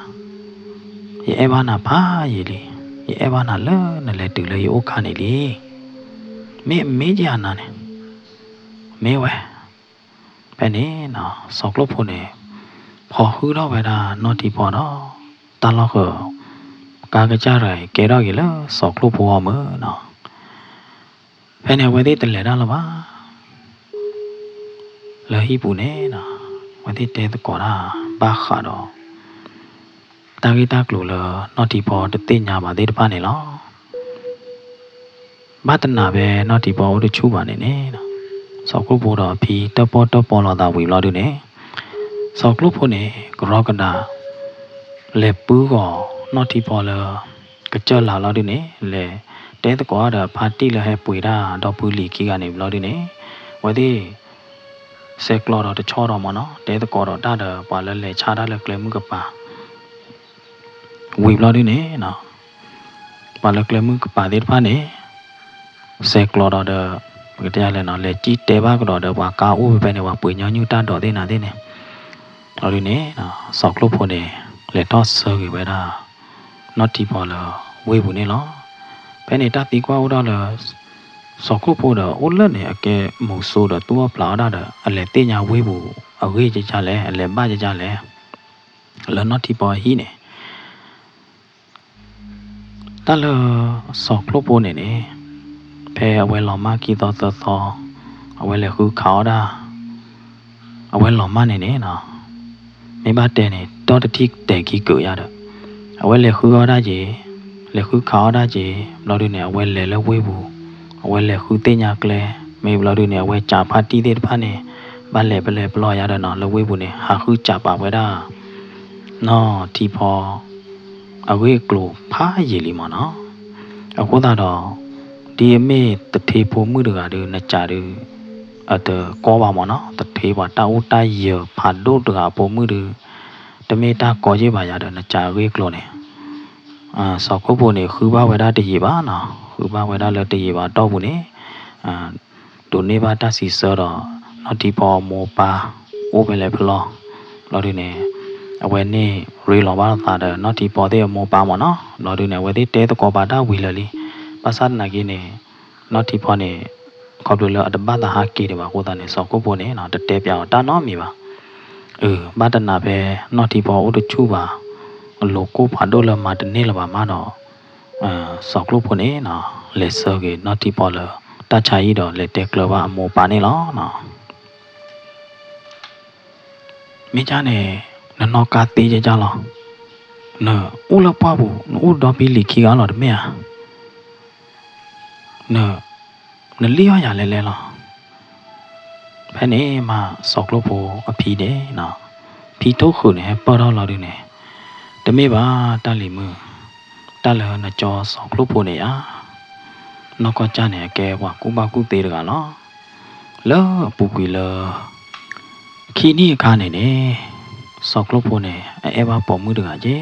ye e ba na ba ye li ye e ba na le na le tu le ye o kha ne li me ja na ne me we pe ne no sok lo pho ne pho hu lo we da no ti pho no ta lo ko ka ka cha rai ke ro ye le sok lo pho mo no pe ne we ti te le da lo ba le hi pu ne no we ti te ko da ba kha do ta ki ta klo le no ti pho te ti nya ba ti da ba ne lo ba ta na be no ti pho de chu ba ne ne no sok lo pho do phi ta po lo da wi lo du ne sok lo pho ne gro ka da le pu go no ti pho le ka cha la lo du ne le te ta ko da pha ti le he pui da do pu li ki ga ne lo du ne we ti se klo do de cho do mo no te ta ko do da da pa le cha da le kle mu ka pa wi lo du ne no pa le kle mu ka pa de pa ne se klo do de cái tia lên nó lấy chi tế ba cái đó được và cao u bên này và bưởi nhau như ta đỏ thế nào thế này đó đi nè sọc lúc hồi này lấy to sơ cái bên đó nó chỉ bỏ là quay bụi này nó bên này ta tí qua u đó là sọc lúc hồi đó út lớn này cái một số đó tua plau đó đó lấy tê nhà quay bụi ở gây cho cha lẽ lấy ba cho cha lẽ là nó chỉ bỏ hí này ta là sọc lúc hồi này nè pe awe lo ma ki to awe le khu khao da awe lo ma ne ne no me ba te ne to ta thi te ki ku ya da awe le khu da ji le khu khao da ji lo du ne awe le we bu awe le khu te nya kle me lo du ne awe cha pha ti de pha ne ba le plo ya da no le we bu ne ha khu cha pa we da no ti pho awe klo pha ye li ma no ako da doဒီအမေတထေဖို့မှုတကတွေနကြတွေအတကောပါမနော်တထေပါတာဦးတရဖာဒုတကဖို့မှုတွေတမေတာကောကြီးပါရတဲ့နကြရေးကလို့နေစောက်ခုဖို့နေခူပါဝဒတရေပါနော်ခူပါဝဒလည်းတရေပါတော့ဘူးနေဒိုနေပါတစီစောတော့နော်ဒီပေါ်မောပါအိုးပဲလေဖလောလော်ဒီနေအဝဲနေရေလောပါတာတဲ့နော်ဒီပေါ်တဲ့မောပါမနော်လော်ဒီနေဝဲတဲ့တဲတကောပါတာဝီလလီpasal nagi ne noti phone khop lo at ba ta ha ki de ba ko ta ne so ko pho ne na te te pya ta no mi ba ba ta na be noti pho o de chu ba lo ko pha do la ma de ne la ba ma no so ko pho ne na le so ge noti pho lo ta cha yi do le te klo ba mo pa ne lo no mi cha ne no ka ti je cha lo no u la pa bu u do bi li ki ga lo de me a nè lý do nhà lẽ lo phải nè mà sọc lô bồ ở phi đấy nè phi tốt khử này bao đó lo đi nè để mấy bà ta lì mưa ta lỡ là cho sọc lô bồ này á nó có cha này kè và cũng bao cũng tê được à nó lỡ bù quỳ lỡ khi đi cả này nè sọc lô bồ này em bà bỏ mưa được à chứ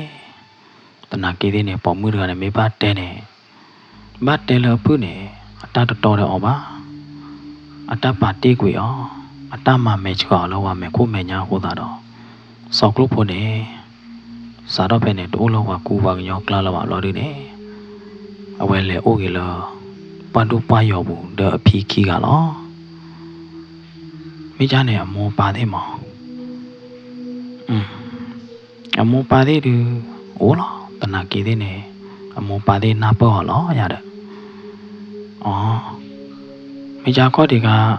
ta nãy kia thế này bỏ mưa được à này mấy bà tê này bà tê lỡ bữa này ta to de oba ata party kwi o ata ma match ko lo wa me ko me nya ko da do so group pho ne sa do phe ne do lo wa ku ba nyo kla lo ba lo di ne awe le o ge lo pa do pa yo bu de phi ki ga lo mi ja ne mo pa de mo mo pa de du o lo ta na ki de ne mo pa de na po lo ya de mấy cha có thì cả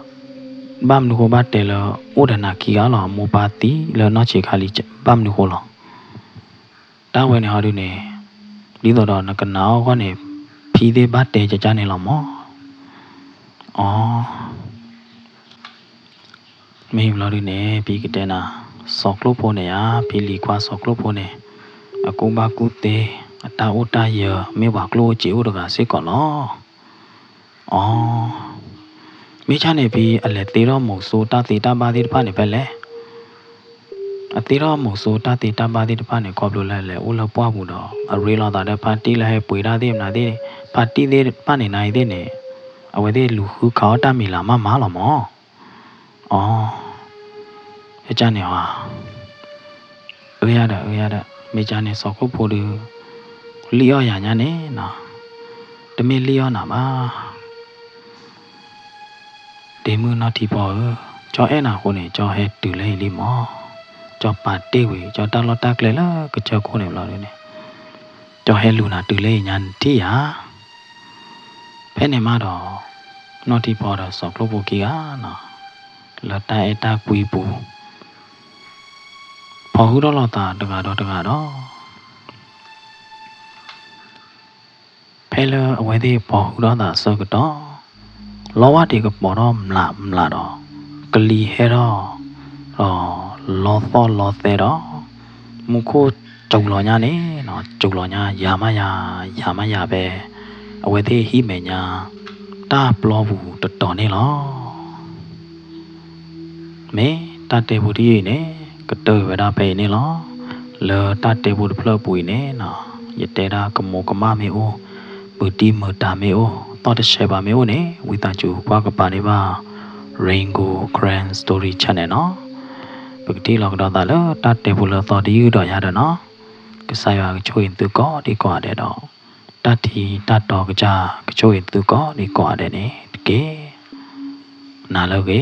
bám được bát để là u đàn nạc kia là mua bát tí là nó chỉ khali bám được rồi ta quên họ đi nè đi到đó nó cần nào có nè phi để bát để cho cha này làm mó မေဘလာရီနေပြီးကတဲ့နာဆော့ကလုဖို့နေရပြီးလီခွာဆော့ကလုဖို့နေအကူဘာကူတေအတာဥတာရမေဘာကလို့ကြည့်ဦးတကစိတ်ကောနော်အော်မိချနေပြီးအလက်သေးတော့မို့ဆိုတာတေတာပါသေးတဖာနေပဲလေအသေးတော့မို့ဆိုတာတေတာပါသေးတဖာနေခေါ်လို့လဲလေဦးလပွားဘူးတော့အရေလာတာတဲ့ပါတီလဲပွေရသေးမလားသေးပါတီသေးပါနေနိုင်သေးနေအဝဲသေးလူခုခေါတမီလာမမလာမောအော်အကြနေဟာရတာမိချနေစောက်ဖို့တူလီယောရညာနေနော်တမင်လီယောနာပါဒေမူနာတီပေါ်ကျော်အဲ့နာကိုနေကျော်ဟဲတူလေလီမောကျော်ပါတေဝေကျော်တလောတက်လေလားကကျော်ကိုနေလာနေကျော်ဟဲလူနာတူလေညာတီယာဖဲနေမှာတော့နော်တီပေါ်တော့စောက်လို့ဖို့ကီယာနော်လတိုင်အတာကွီပူပေါ်ဟူတော့တော့တကတော့ဖဲလအဝဲသေးပေါ်ဟူတော့တာစောကတော့လောဝတီကပေါ်တော့မလာတော့ကလီဟဲတော့လောသေးတော့မူခိုကြုံလောညာနေနော်ကြုံလောညာယာမယာပဲအဝဲသေးဟိမေညာတာပလောဘူးတော်နေလောမေတတ်တယ်ဘူးဒီနေကတော်ဝဒပဲနေလောလောတတ်တယ်ဘူးဖလပွေနေနော်ရတဲ့တာကမောကမမေအိုဘူတီမတာမေအိုတော်တရှေပါမေအိုနေဝိတချူဘွားကပါနေပါ Rainbow Grand Story Channel နော်ပကတိလောက်တော့တာလောတတ်တယ်ဘူးလောတော်ဒီတော့ရတယ်နော်ကစားရချိုးရင်သူကောဒီကွာတဲ့တော့တတ်တီတတ်တော်ကကြကချိုးရင်သူကောဒီကွာတဲ့နေတကယ်နာလို့ကေ